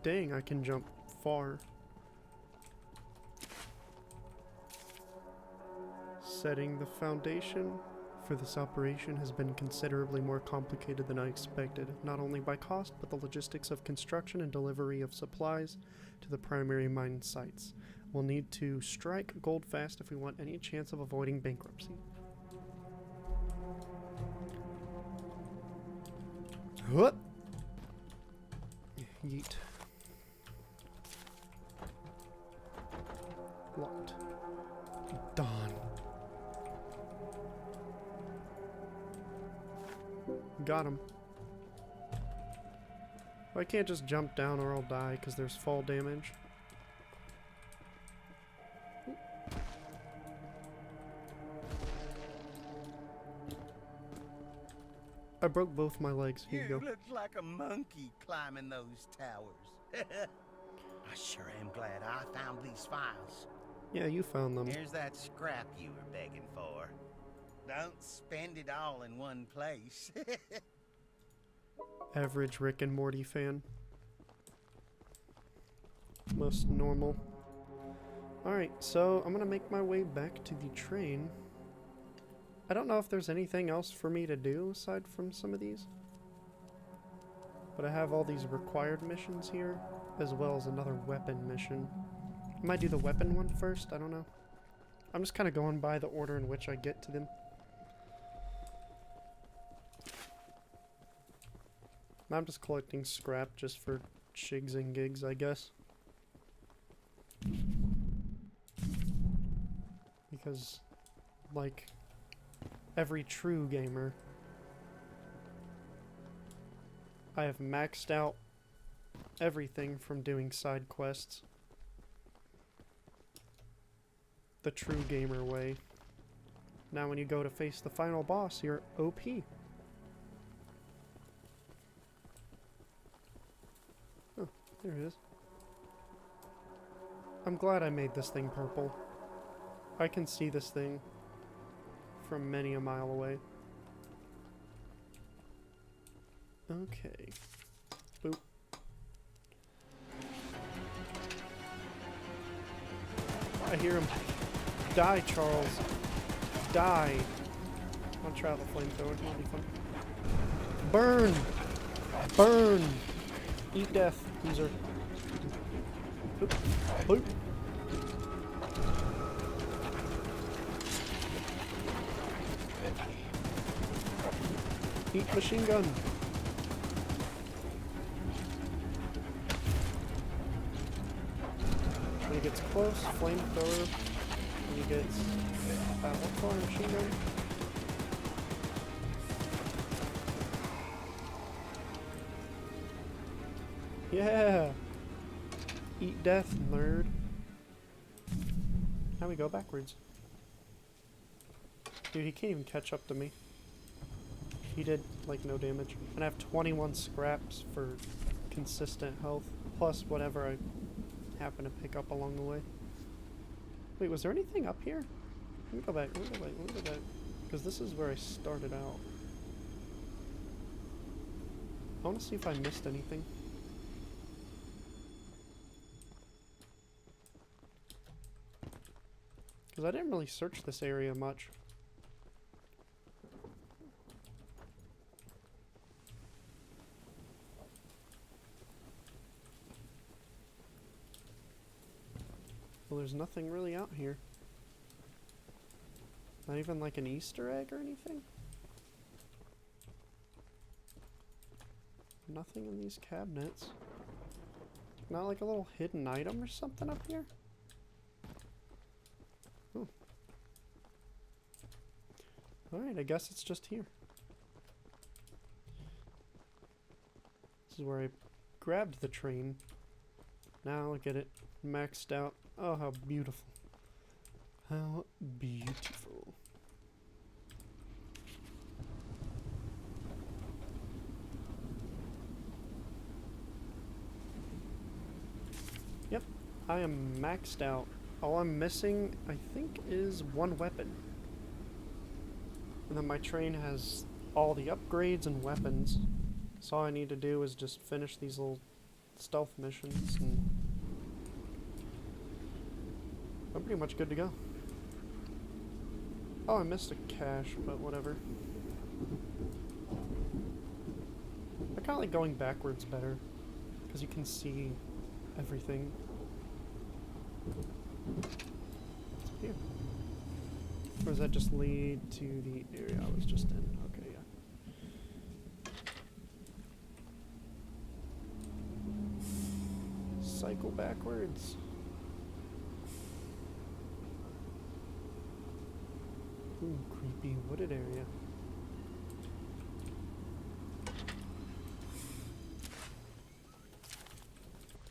Dang, I can jump far. Setting the foundation for this operation has been considerably more complicated than I expected, not only by cost, but the logistics of construction and delivery of supplies to the primary mine sites. We'll need to strike gold fast if we want any chance of avoiding bankruptcy. What? Yeet. Locked. Dawn. Got him. Well, I can't just jump down or I'll die because there's fall damage. I broke both my legs. Here you You go. look like a monkey climbing those towers. I sure am glad I found these files. Yeah, you found them. Here's that scrap you were begging for. Don't spend it all in one place. Average Rick and Morty fan. most normal. Alright, so I'm gonna make my way back to the train. I don't know if there's anything else for me to do aside from some of these. But I have all these required missions here, as well as another weapon mission. I might do the weapon one first, I don't know. I'm just kind of going by the order in which I get to them. I'm just collecting scrap just for shigs and gigs, I guess. Because, like every true gamer, I have maxed out everything from doing side quests. The true gamer way. Now when you go to face the final boss, you're OP. Oh, there it is. I'm glad I made this thing purple. I can see this thing from many a mile away. Okay. Boop. I hear him. Die, Charles. Die. I'll try out the flamethrower. It'll be fun. Burn! Burn! Eat death, user. Boop. Boop. Eat machine gun. When he gets close, flamethrower. When he gets what's called a machine gun? Yeah. Eat death, nerd. Now we go backwards. Dude, he can't even catch up to me. He did, like, no damage. And I have 21 scraps for consistent health, plus whatever I happen to pick up along the way. Wait, was there anything up here? Let me go back, let me go back, let me go back. Because this is where I started out. I want to see if I missed anything. Because I didn't really search this area much. Well, there's nothing really out here. Not even like an Easter egg or anything? Nothing in these cabinets. Not like a little hidden item or something up here? Oh. Alright, I guess it's just here. This is where I grabbed the train. Now look at it. Maxed out. Oh, how beautiful. How beautiful. Yep, I am maxed out. All I'm missing, I think, is one weapon. And then my train has all the upgrades and weapons. So all I need to do is just finish these little stealth missions and I'm pretty much good to go. Oh, I missed a cache, but whatever. I kinda like going backwards better, because you can see everything. What's up here? Or does that just lead to the area I was just in? Okay, yeah. Cycle backwards. Ooh, creepy wooded area.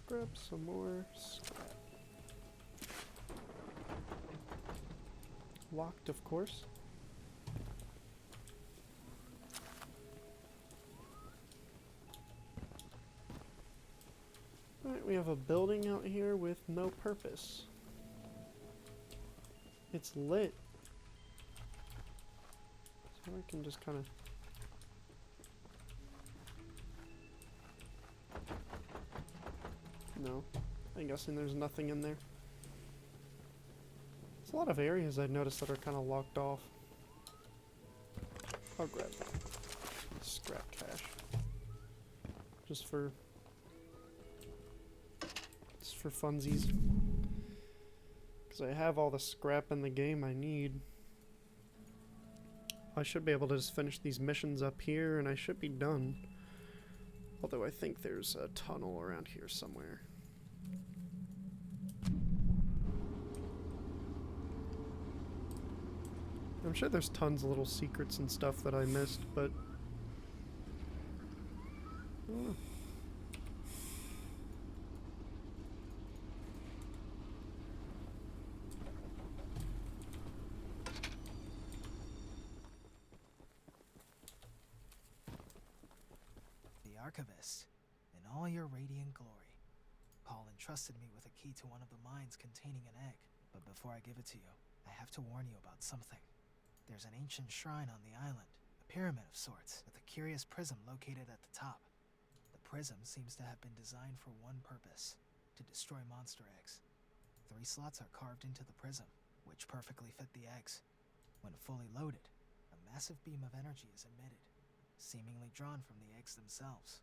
Grab some more scrap. Locked, of course. Alright, we have a building out here with no purpose. It's lit. So I can just kind of... No. I'm guessing there's nothing in there. There's a lot of areas I've noticed that are kind of locked off. I'll grab scrap cash. Just for funsies. Because I have all the scrap in the game I need. I should be able to just finish these missions up here and I should be done. Although I think there's a tunnel around here somewhere. I'm sure there's tons of little secrets and stuff that I missed, but... oh. The Archivist, in all your radiant glory. Paul entrusted me with a key to one of the mines containing an egg, but before I give it to you, I have to warn you about something. There's an ancient shrine on the island, a pyramid of sorts, with a curious prism located at the top. The prism seems to have been designed for one purpose, to destroy monster eggs. 3 slots are carved into the prism, which perfectly fit the eggs. When fully loaded, a massive beam of energy is emitted, seemingly drawn from the eggs themselves.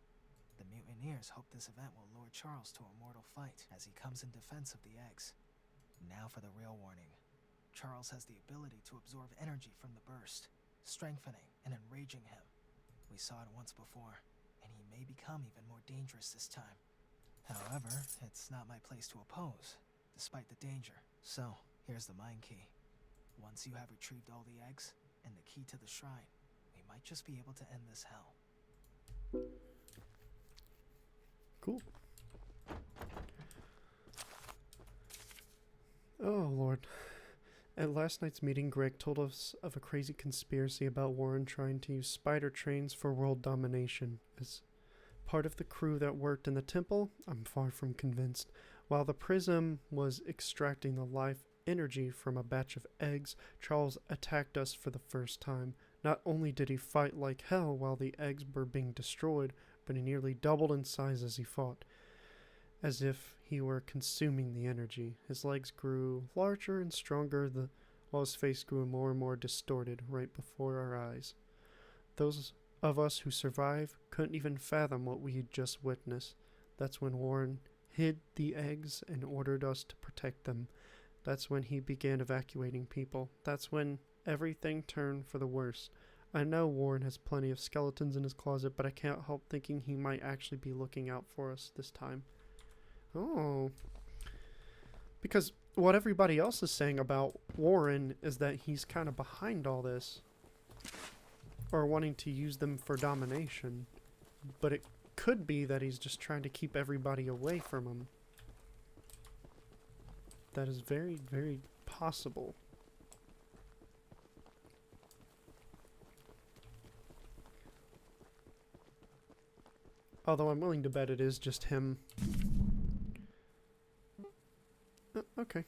The mutineers hope this event will lure Charles to a mortal fight as he comes in defense of the eggs. Now for the real warning. Charles has the ability to absorb energy from the burst, strengthening and enraging him. We saw it once before, and he may become even more dangerous this time. However, it's not my place to oppose, despite the danger. So, here's the mine key. Once you have retrieved all the eggs, and the key to the shrine, we might just be able to end this hell. Cool. Oh, Lord. At last night's meeting, Greg told us of a crazy conspiracy about Warren trying to use spider trains for world domination. As part of the crew that worked in the temple, I'm far from convinced. While the prism was extracting the life energy from a batch of eggs, Charles attacked us for the first time. Not only did he fight like hell while the eggs were being destroyed, but he nearly doubled in size as he fought, as if he were consuming the energy. His legs grew larger and stronger, while his face grew more and more distorted right before our eyes. Those of us who survived couldn't even fathom what we had just witnessed. That's when Warren hid the eggs and ordered us to protect them. That's when he began evacuating people. That's when everything turned for the worse. I know Warren has plenty of skeletons in his closet, but I can't help thinking he might actually be looking out for us this time. Oh. Because what everybody else is saying about Warren is that he's kind of behind all this. Or wanting to use them for domination. But it could be that he's just trying to keep everybody away from him. That is very, very possible. Although I'm willing to bet it is just him. Okay.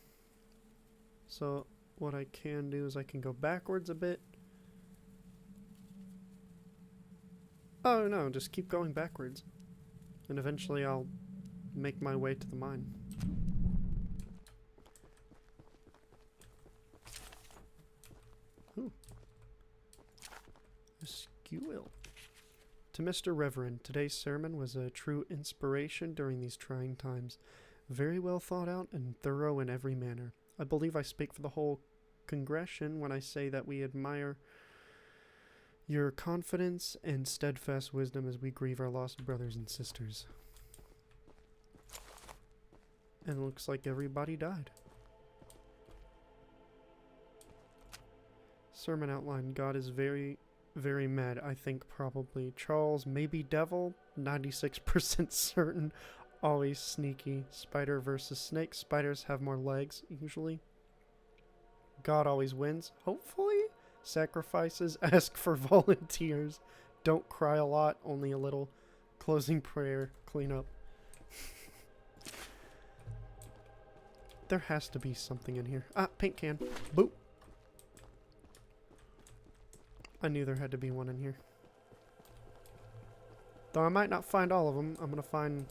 So what I can do is I can go backwards a bit. Oh no, just keep going backwards. And eventually I'll make my way to the mine. Ooh. A skewill. To Mr. Reverend, today's sermon was a true inspiration during these trying times. Very well thought out and thorough in every manner. I believe I speak for the whole congregation when I say that we admire your confidence and steadfast wisdom as we grieve our lost brothers and sisters. And it looks like everybody died. Sermon outline. God is very, very mad. I think probably Charles, maybe devil, 96% certain. Always sneaky. Spider versus snake. Spiders have more legs, usually. God always wins. Hopefully. Sacrifices. Ask for volunteers. Don't cry a lot, only a little. Closing prayer. Clean up. There has to be something in here. Ah, paint can. Boop. I knew there had to be one in here. Though I might not find all of them. I'm gonna find...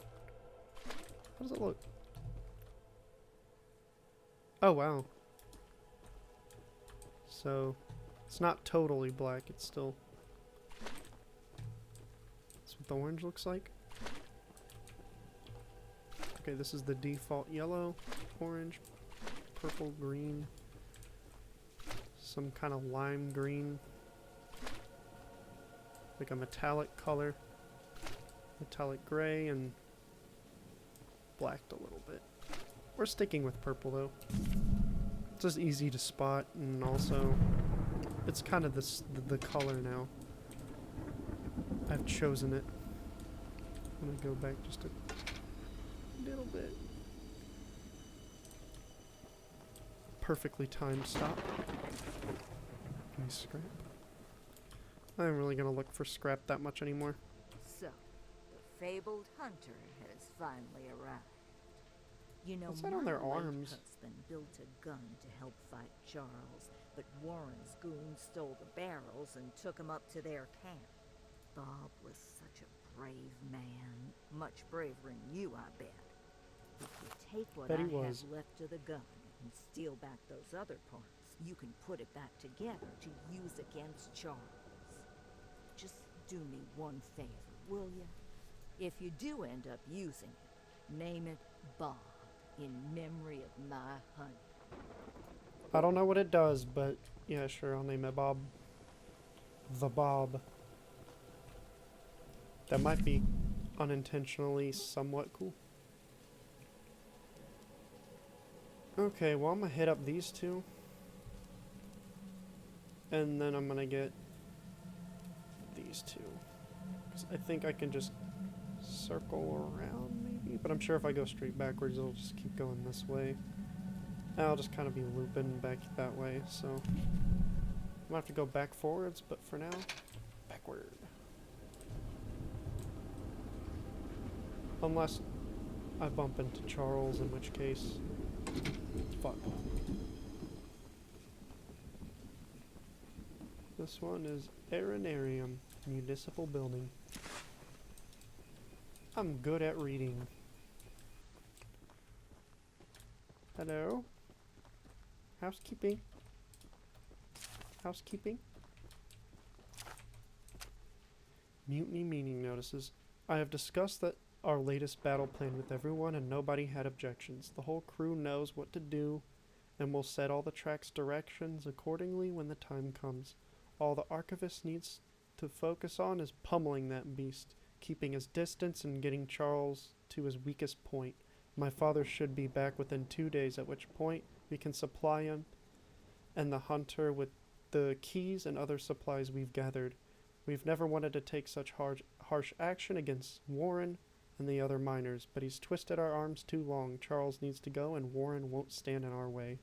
How does it look? Oh, wow. So, it's not totally black, it's still... That's what the orange looks like. Okay, this is the default yellow, orange, purple, green, some kind of lime green, like a metallic color, metallic gray, and blacked a little bit. We're sticking with purple though. It's just easy to spot, and also it's kind of the color now. I've chosen it. I'm gonna go back just a little bit. Perfectly timed stop. Give me scrap. I'm really gonna look for scrap that much anymore. So, the fabled hunter has finally arrived. You know, What's that on their my late arms? husband built a gun to help fight Charles, but Warren's goons stole the barrels and took him up to their camp. Bob was such a brave man, much braver than you, I bet. If you take what Bet I he have was. left of the gun and steal back those other parts, you can put it back together to use against Charles. Just do me one favor, will you? If you do end up using it, name it Bob, in memory of my honey. I don't know what it does, but yeah, sure, I'll name it Bob. The Bob. That might be unintentionally somewhat cool. Okay, well, I'm gonna hit up these two. And then I'm gonna get these two. 'Cause I think I can just circle around, maybe? But I'm sure if I go straight backwards, it'll just keep going this way. And I'll just kind of be looping back that way, so... I'm gonna have to go back forwards, but for now, backward. Unless I bump into Charles, in which case... Fuck. This one is Aeronarium, Municipal Building. I'm good at reading. Hello? Housekeeping? Housekeeping? Mutiny meeting notices. I have discussed that our latest battle plan with everyone and nobody had objections. The whole crew knows what to do and will set all the track's directions accordingly when the time comes. All the archivist needs to focus on is pummeling that beast, keeping his distance and getting Charles to his weakest point. My father should be back within 2 days, at which point we can supply him and the hunter with the keys and other supplies we've gathered. We've never wanted to take such harsh action against Warren and the other miners, but he's twisted our arms too long. Charles needs to go, and Warren won't stand in our way.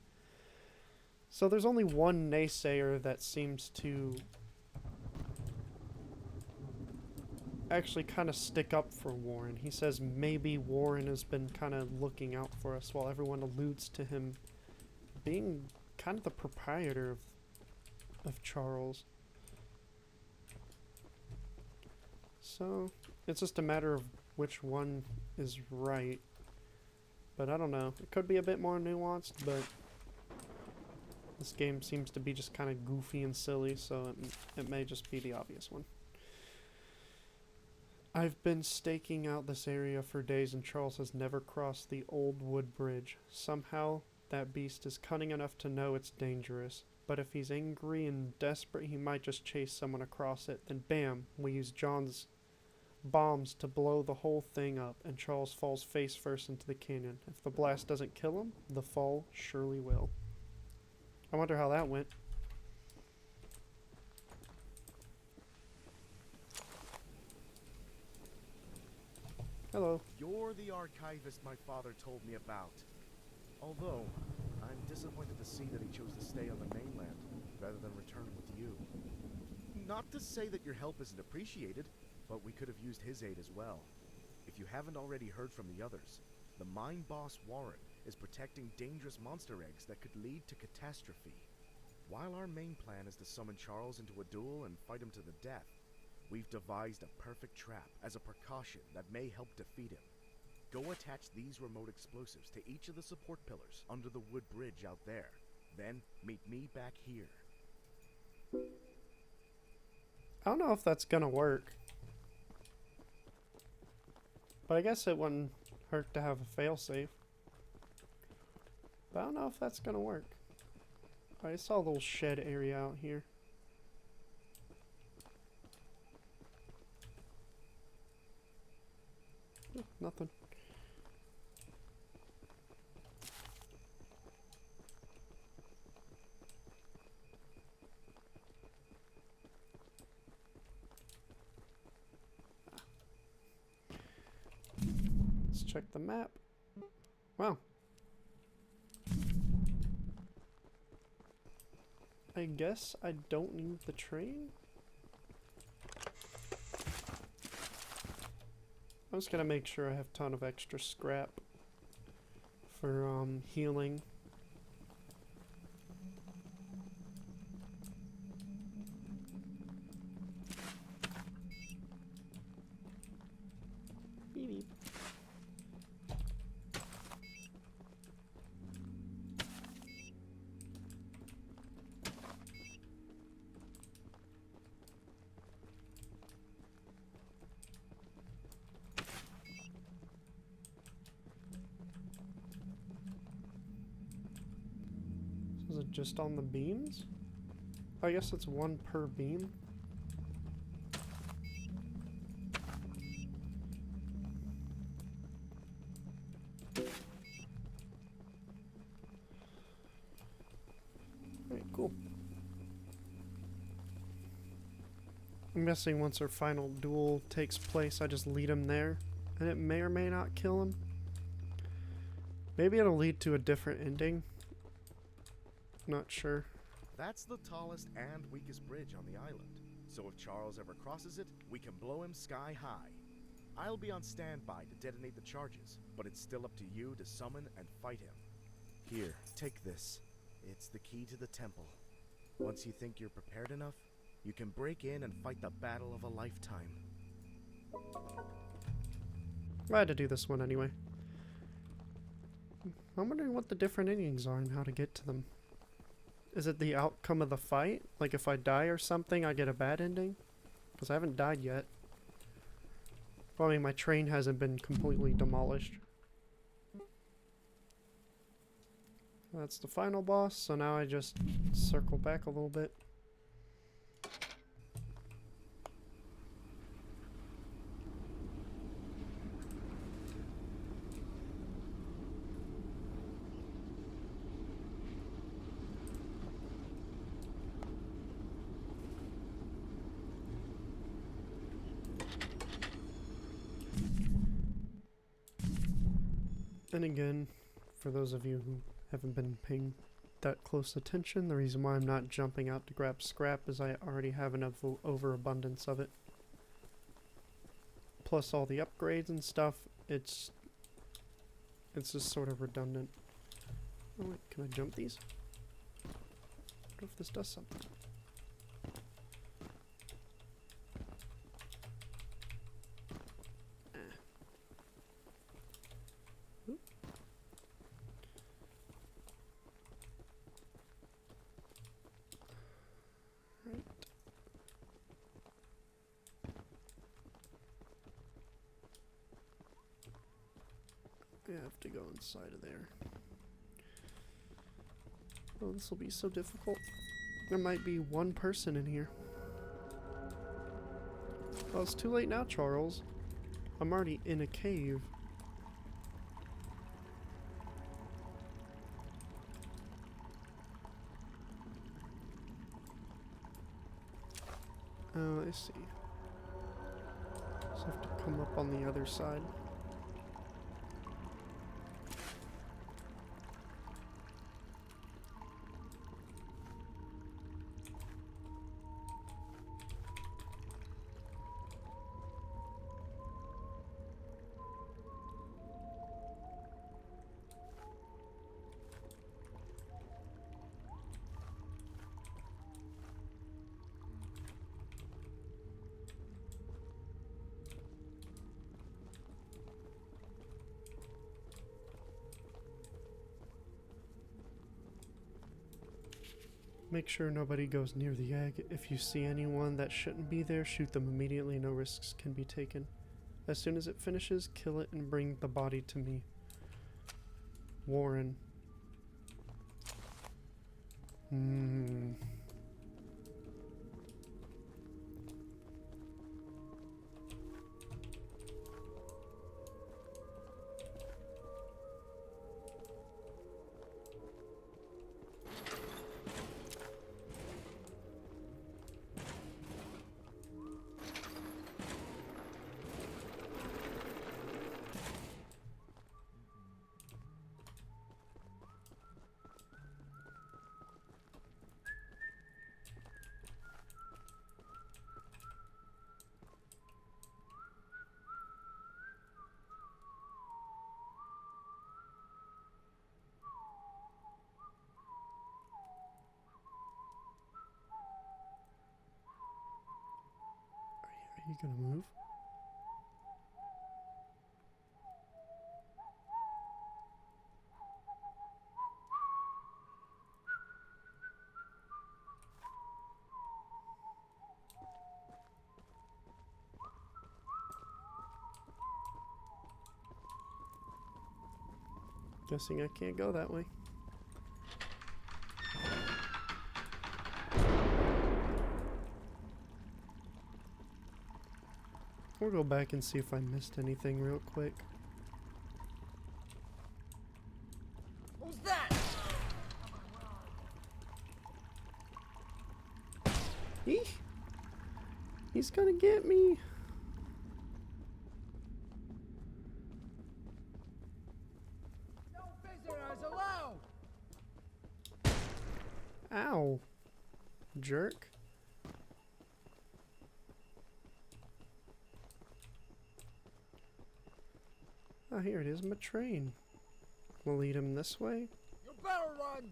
So there's only one naysayer that seems to actually kind of stick up for Warren. He says maybe Warren has been kind of looking out for us, while everyone alludes to him being kind of the proprietor of Charles. So it's just a matter of which one is right. But I don't know. It could be a bit more nuanced, but this game seems to be just kind of goofy and silly, so it may just be the obvious one. I've been staking out this area for days, and Charles has never crossed the old wood bridge. Somehow, that beast is cunning enough to know it's dangerous. But if he's angry and desperate, he might just chase someone across it. Then bam, we use John's bombs to blow the whole thing up, and Charles falls face first into the canyon. If the blast doesn't kill him, the fall surely will. I wonder how that went. Hello. You're the archivist my father told me about. Although, I'm disappointed to see that he chose to stay on the mainland rather than return with you. Not to say that your help isn't appreciated, but we could have used his aid as well. If you haven't already heard from the others, the mine boss Warren is protecting dangerous monster eggs that could lead to catastrophe. While our main plan is to summon Charles into a duel and fight him to the death, we've devised a perfect trap as a precaution that may help defeat him. Go attach these remote explosives to each of the support pillars under the wood bridge out there. Then meet me back here. I don't know if that's gonna work. But I guess it wouldn't hurt to have a failsafe. But I don't know if that's gonna work. I saw a little shed area out here. Nothing. Let's check the map. Wow. I guess I don't need the train? I'm just gonna make sure I have a ton of extra scrap for healing. Beep beep. Is it just on the beams? I guess it's one per beam. Alright, cool. I'm guessing once our final duel takes place, I just lead him there, and it may or may not kill him. Maybe it'll lead to a different ending. Not sure. That's the tallest and weakest bridge on the island. So if Charles ever crosses it, we can blow him sky high. I'll be on standby to detonate the charges, but it's still up to you to summon and fight him. Here, take this. It's the key to the temple. Once you think you're prepared enough, you can break in and fight the battle of a lifetime. I had to do this one anyway. I'm wondering what the different endings are and how to get to them. Is it the outcome of the fight? Like if I die or something, I get a bad ending? Because I haven't died yet. Well, I mean, my train hasn't been completely demolished. That's the final boss, so now I just circle back a little bit. And again, for those of you who haven't been paying that close attention, the reason why I'm not jumping out to grab scrap is I already have enough overabundance of it. Plus all the upgrades and stuff, it's just sort of redundant. Oh wait, can I jump these? I wonder if this does something. I have to go inside of there. Oh, this will be so difficult. There might be one person in here. Oh, it's too late now, Charles. I'm already in a cave. Oh, I see. Just have to come up on the other side. Make sure nobody goes near the egg. If you see anyone that shouldn't be there, shoot them immediately. No risks can be taken. As soon as it finishes, kill it and bring the body to me. Warren. Are you gonna move? Guessing I can't go that way. We'll go back and see if I missed anything real quick. Who's that? Eek! He's gonna get me. No visitors allowed. Ow. Jerk. Oh, here it is, my train. We'll lead him this way. You better run.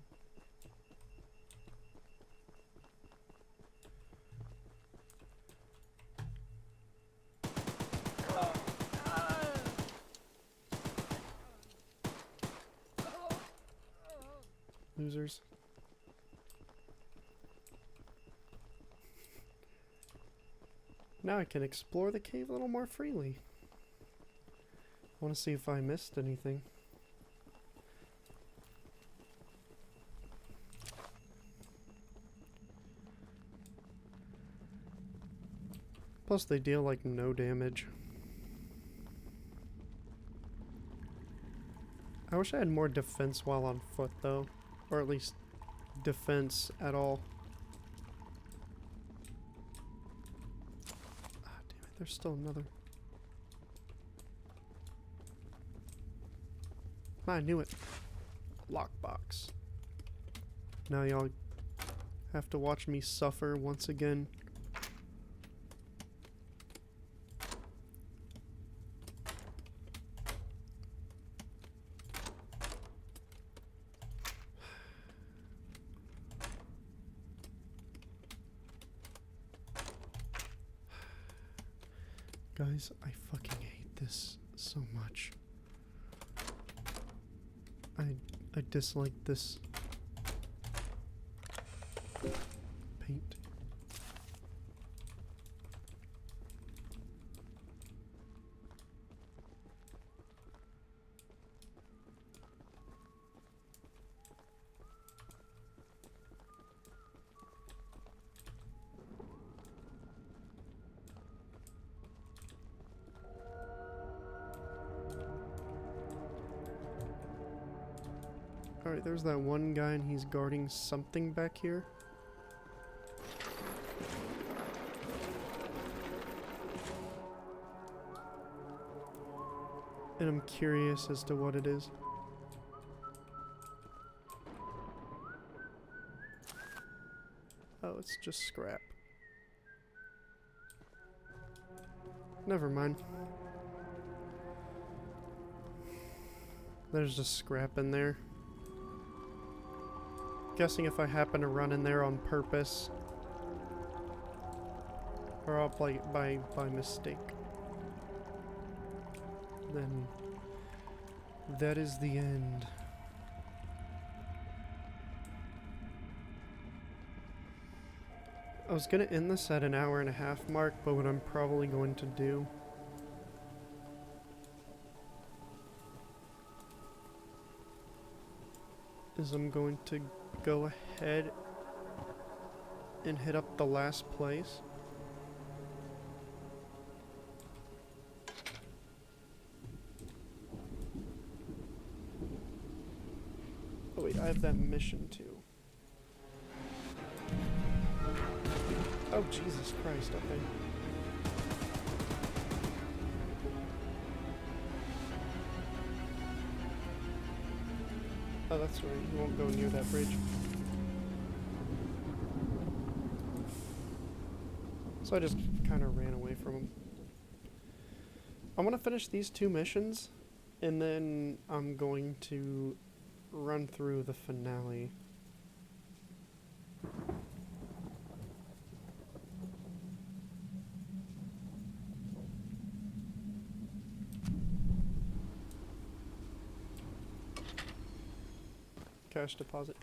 Losers. Now I can explore the cave a little more freely. I want to see if I missed anything. Plus they deal like no damage. I wish I had more defense while on foot though. Or at least defense at all. Ah, damn it, there's still another. I knew it. Lockbox. Now y'all have to watch me suffer once again. Guys, I fucking hate this so much. I dislike this paint. Alright, there's that one guy and he's guarding something back here. And I'm curious as to what it is. Oh, it's just scrap. Never mind. There's just scrap in there. Guessing if I happen to run in there on purpose, or I'll play it by mistake, then that is the end. I was gonna end this at an hour and a half mark, but what I'm probably going to do is I'm going to go ahead and hit up the last place. Oh wait, I have that mission too. Oh, Jesus Christ, okay. Oh, that's right, you won't go near that bridge. So I just kind of ran away from him. I'm gonna finish these 2 missions, and then I'm going to run through the finale. Cash deposit.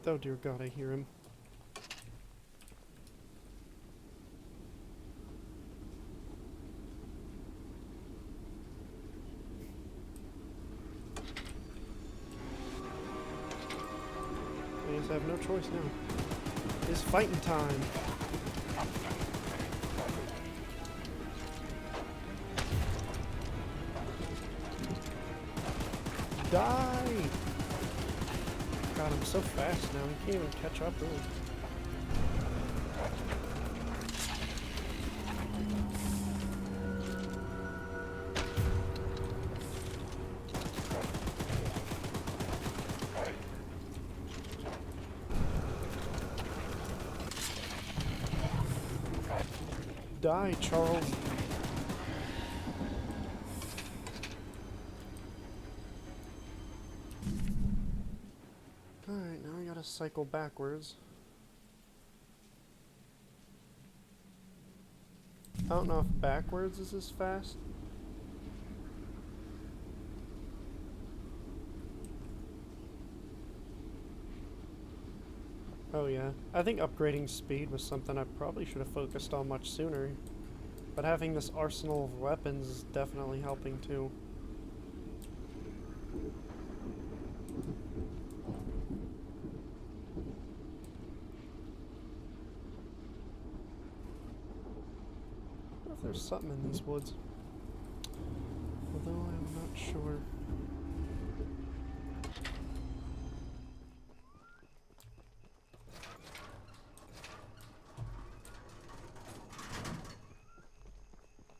Oh dear God, I hear him. I guess I have no choice now. It's fighting time. Die! God, I'm so fast now. I can't even catch up, really. Die, Charles. Alright, now I gotta cycle backwards. I don't know if backwards is as fast. Oh yeah, I think upgrading speed was something I probably should have focused on much sooner. But having this arsenal of weapons is definitely helping too. I wonder if there's something in these woods. Although I'm not sure.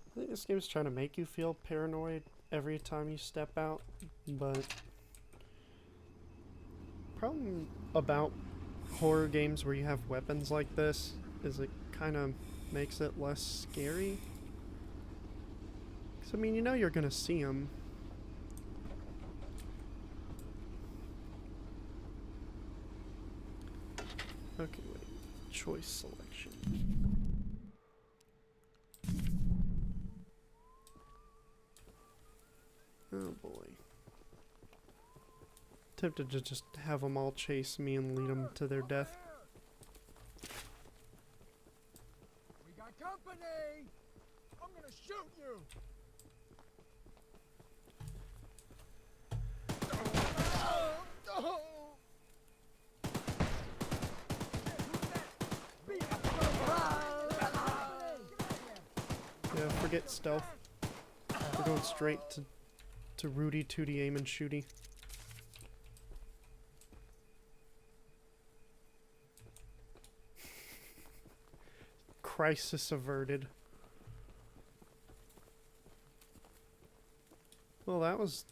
I think this game's trying to make you feel paranoid every time you step out, but problem about horror games where you have weapons like this is it kind of makes it less scary. 'Cause I mean, you know you're gonna see them. Okay, wait. Choice selection. Oh boy. Tempted to just have them all chase me and lead them to their death. We got company! I'm gonna shoot you! Yeah, forget stealth. We're going straight to Rudy, Tooty, aim, and shooty. Crisis averted. Well, that was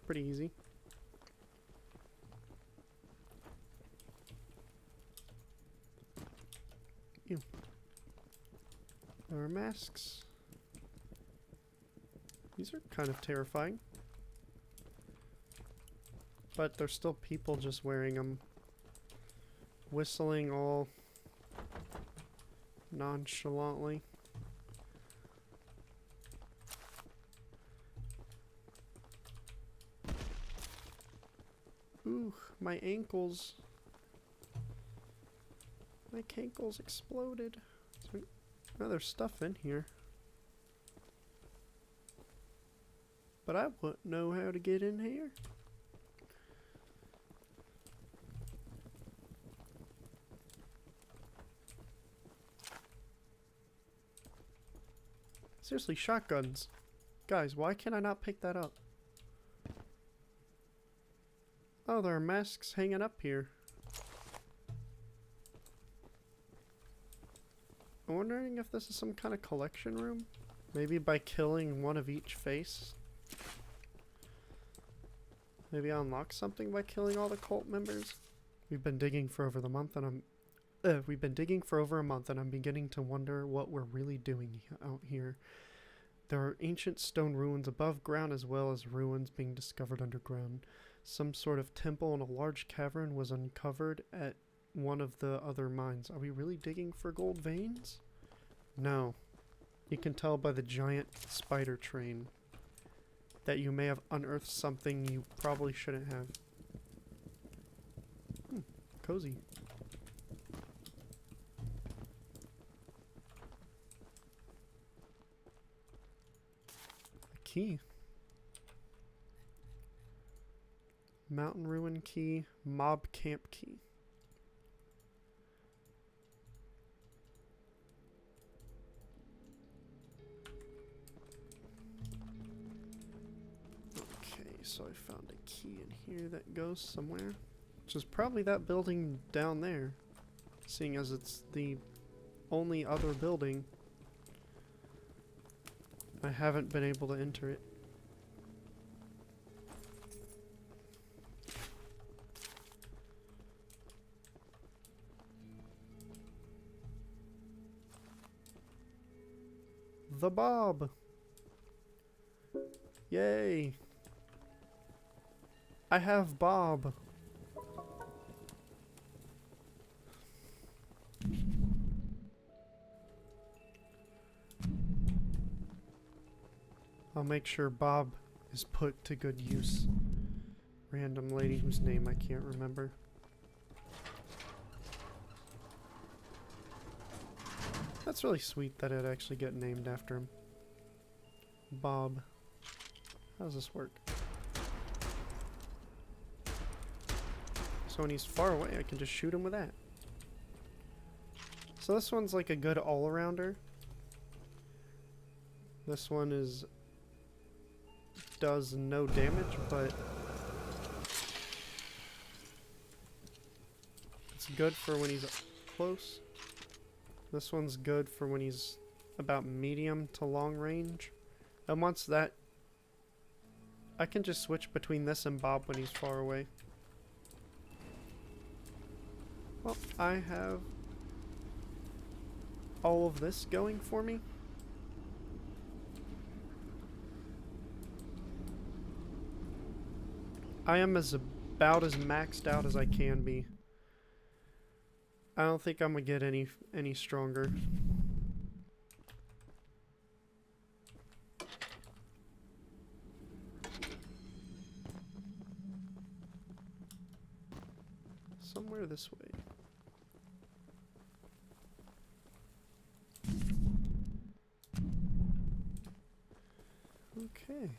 pretty easy. Ew. There are masks. These are kind of terrifying. But there's still people just wearing them. Whistling all nonchalantly. Ooh, my ankles. My cankles exploded. Oh, there's stuff in here. But I wouldn't know how to get in here. Seriously, shotguns. Guys, why can I not pick that up? Oh, there are masks hanging up here. I'm wondering if this is some kind of collection room? Maybe by killing one of each face? Maybe I unlock something by killing all the cult members? We've been digging for over a month and I'm beginning to wonder what we're really doing out here. There are ancient stone ruins above ground as well as ruins being discovered underground. Some sort of temple in a large cavern was uncovered at one of the other mines. Are we really digging for gold veins? No. You can tell by the giant spider train that you may have unearthed something you probably shouldn't have. Cozy. A key. Mountain ruin key. Mob camp key. So I found a key in here that goes somewhere, which is probably that building down there, seeing as it's the only other building. I haven't been able to enter it. The Bob! Yay! I have Bob. I'll make sure Bob is put to good use. Random lady whose name I can't remember. That's really sweet that it actually get named after him. Bob. How does this work? So when he's far away, I can just shoot him with that. So this one's like a good all-arounder. This one does no damage, but it's good for when he's close. This one's good for when he's about medium to long range. And once that, I can just switch between this and Bob when he's far away. Well, I have all of this going for me. I am about as maxed out as I can be. I don't think I'm gonna get any stronger. Somewhere this way. Okay.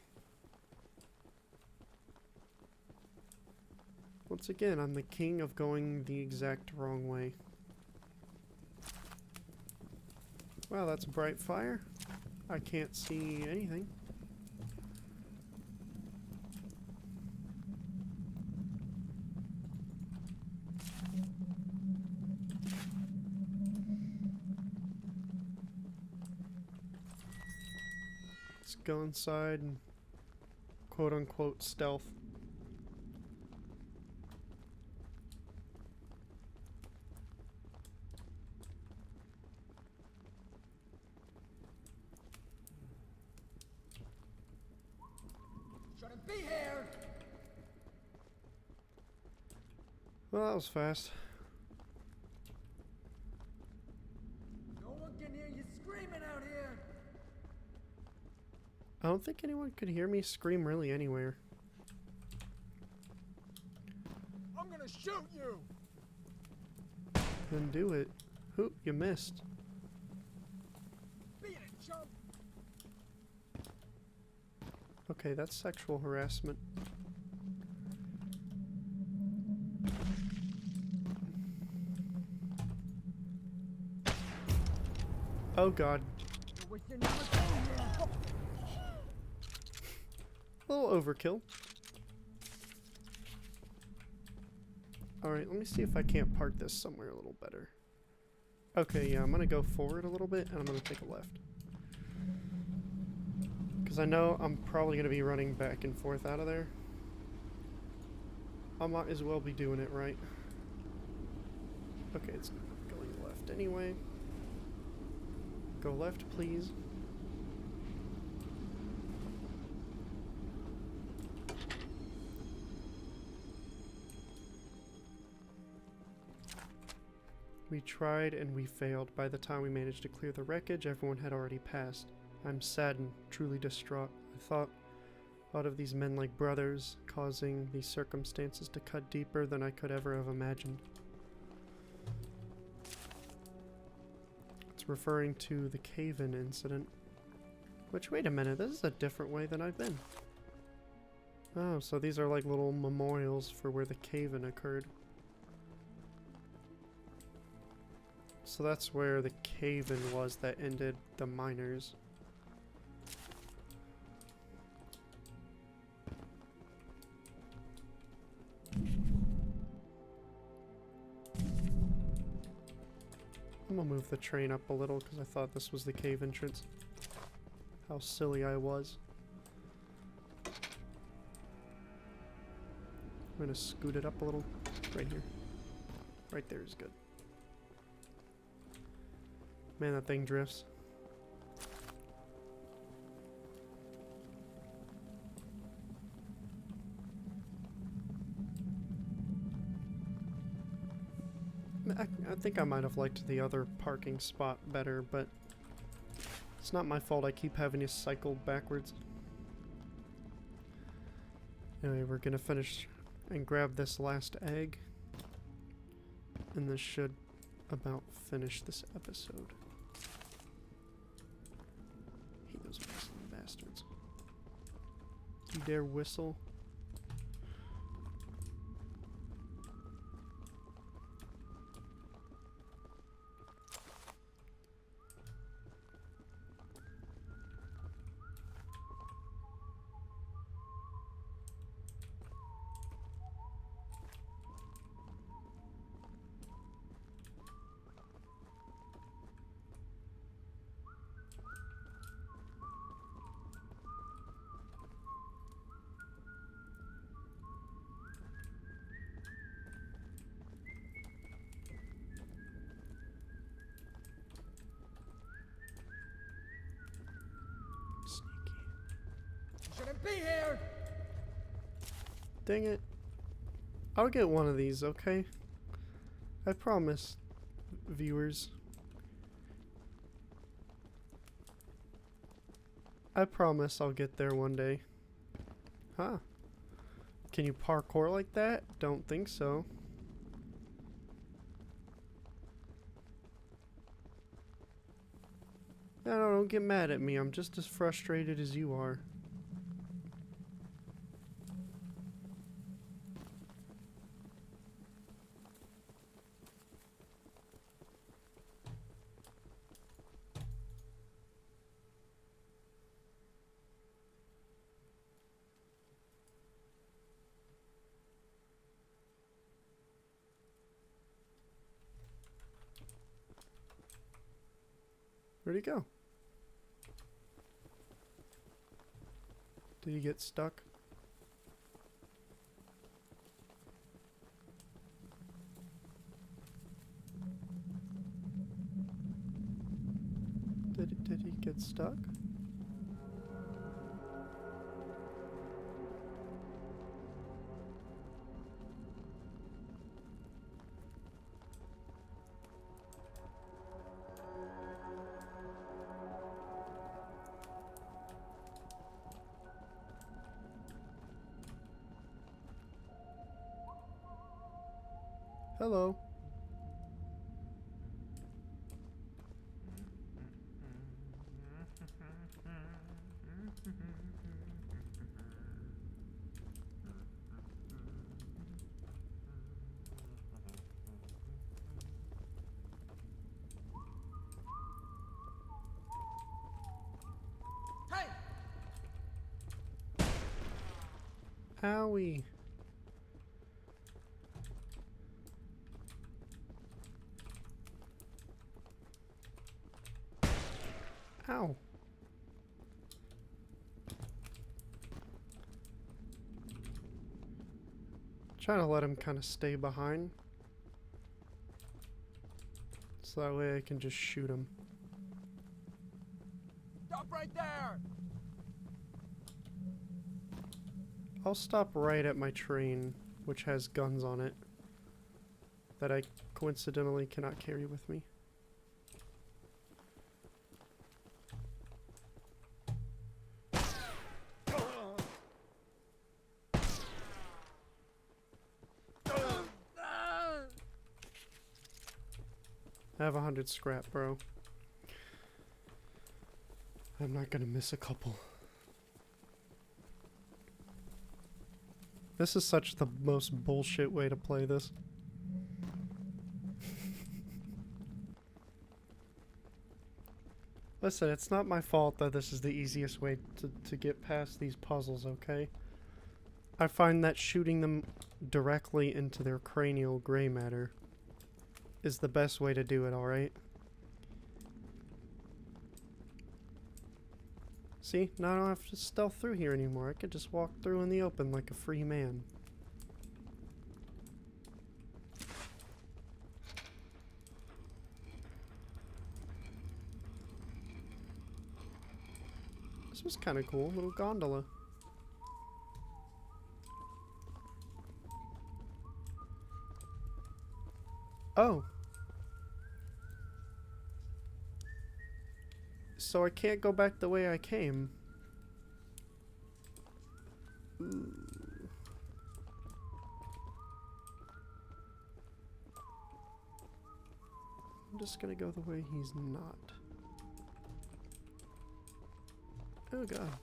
Once again, I'm the king of going the exact wrong way. Wow, that's a bright fire. I can't see anything. Let's go inside and quote-unquote stealth. Shouldn't be here! Well, that was fast. No one can hear you screaming out here! I don't think anyone could hear me scream really anywhere. Then do it. Oop, you missed. Beat it, chump! Okay, that's sexual harassment. Oh god. You're wasting your time here. A little overkill. Alright, let me see if I can't park this somewhere a little better. Okay, yeah, I'm gonna go forward a little bit and I'm gonna take a left. Because I know I'm probably gonna be running back and forth out of there. I might as well be doing it right. Okay, it's going left anyway. Go left, please. We tried and we failed. By the time we managed to clear the wreckage, everyone had already passed. I'm saddened, truly distraught. I thought of these men like brothers, causing these circumstances to cut deeper than I could ever have imagined. It's referring to the cave-in incident. Which, wait a minute, this is a different way than I've been. Oh, so these are like little memorials for where the cave-in occurred. So that's where the cave-in was that ended the miners. I'm gonna move the train up a little because I thought this was the cave entrance. How silly I was. I'm gonna scoot it up a little. Right here. Right there is good. Man, that thing drifts. I think I might have liked the other parking spot better, but it's not my fault I keep having to cycle backwards. Anyway, we're gonna finish and grab this last egg, and this should about finish this episode. Hate those whistling bastards. You dare whistle? Shouldn't be here! Dang it. I'll get one of these, okay? I promise, viewers. I promise I'll get there one day. Huh. Can you parkour like that? Don't think so. No, don't get mad at me. I'm just as frustrated as you are. Where'd he go? Did he get stuck? Did he get stuck? Hello. Owie. Ow. Trying to let him kind of stay behind. So that way I can just shoot him. Stop right there! I'll stop right at my train, which has guns on it, that I coincidentally cannot carry with me. I have 100 scrap, bro. I'm not gonna miss a couple. This is such the most bullshit way to play this. Listen, it's not my fault that this is the easiest way to get past these puzzles, okay? I find that shooting them directly into their cranial gray matter is the best way to do it, alright? See, now I don't have to stealth through here anymore. I could just walk through in the open like a free man. This was kind of cool, little gondola. Oh. So I can't go back the way I came. Ooh. I'm just gonna go the way he's not. Oh god.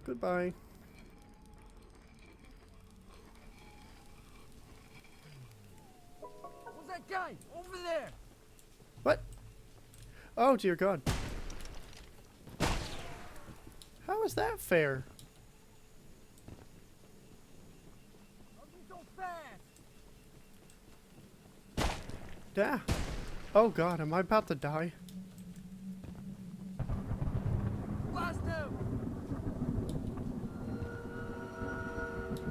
Goodbye. Who's that guy? Over there! What? Oh dear god. How is that fair? How'd you so fast? Yeah. Oh god, am I about to die? Blast him!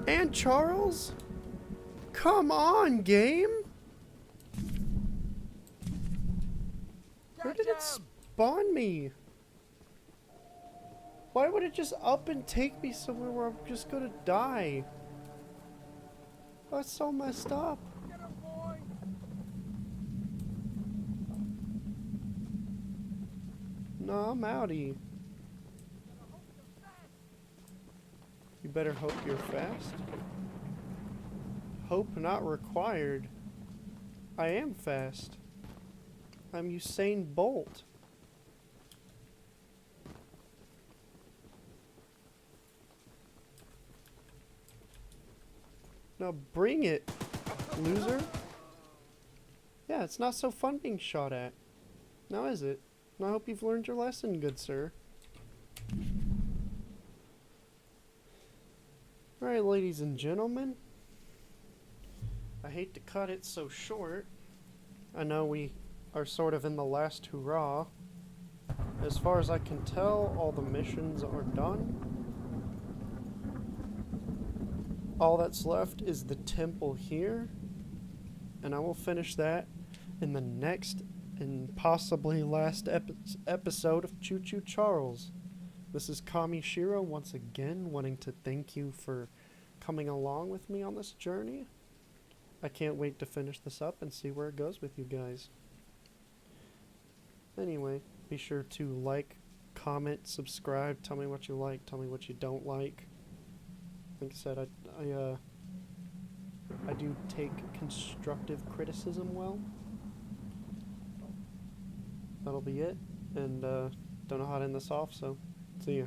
And Charles? Come on, game! Where did it spawn me? Why would it just up and take me somewhere where I'm just gonna die? That's so messed up. Get him, boy! No, I'm outie. You better hope you're fast. Hope not required. I am fast. I'm Usain Bolt. Now bring it, loser. Yeah, it's not so fun being shot at. Now is it? And I hope you've learned your lesson, good sir. Alright, ladies and gentlemen. I hate to cut it so short. I know we are sort of in the last hurrah. As far as I can tell, all the missions are done. All that's left is the temple here. And I will finish that in the next and possibly last episode of Choo-Choo Charles. This is Kami Shiro once again, wanting to thank you for coming along with me on this journey. I can't wait to finish this up and see where it goes with you guys. Anyway, be sure to like, comment, subscribe, tell me what you like, tell me what you don't like. Like I said, I do take constructive criticism well. That'll be it, and don't know how to end this off, so see ya.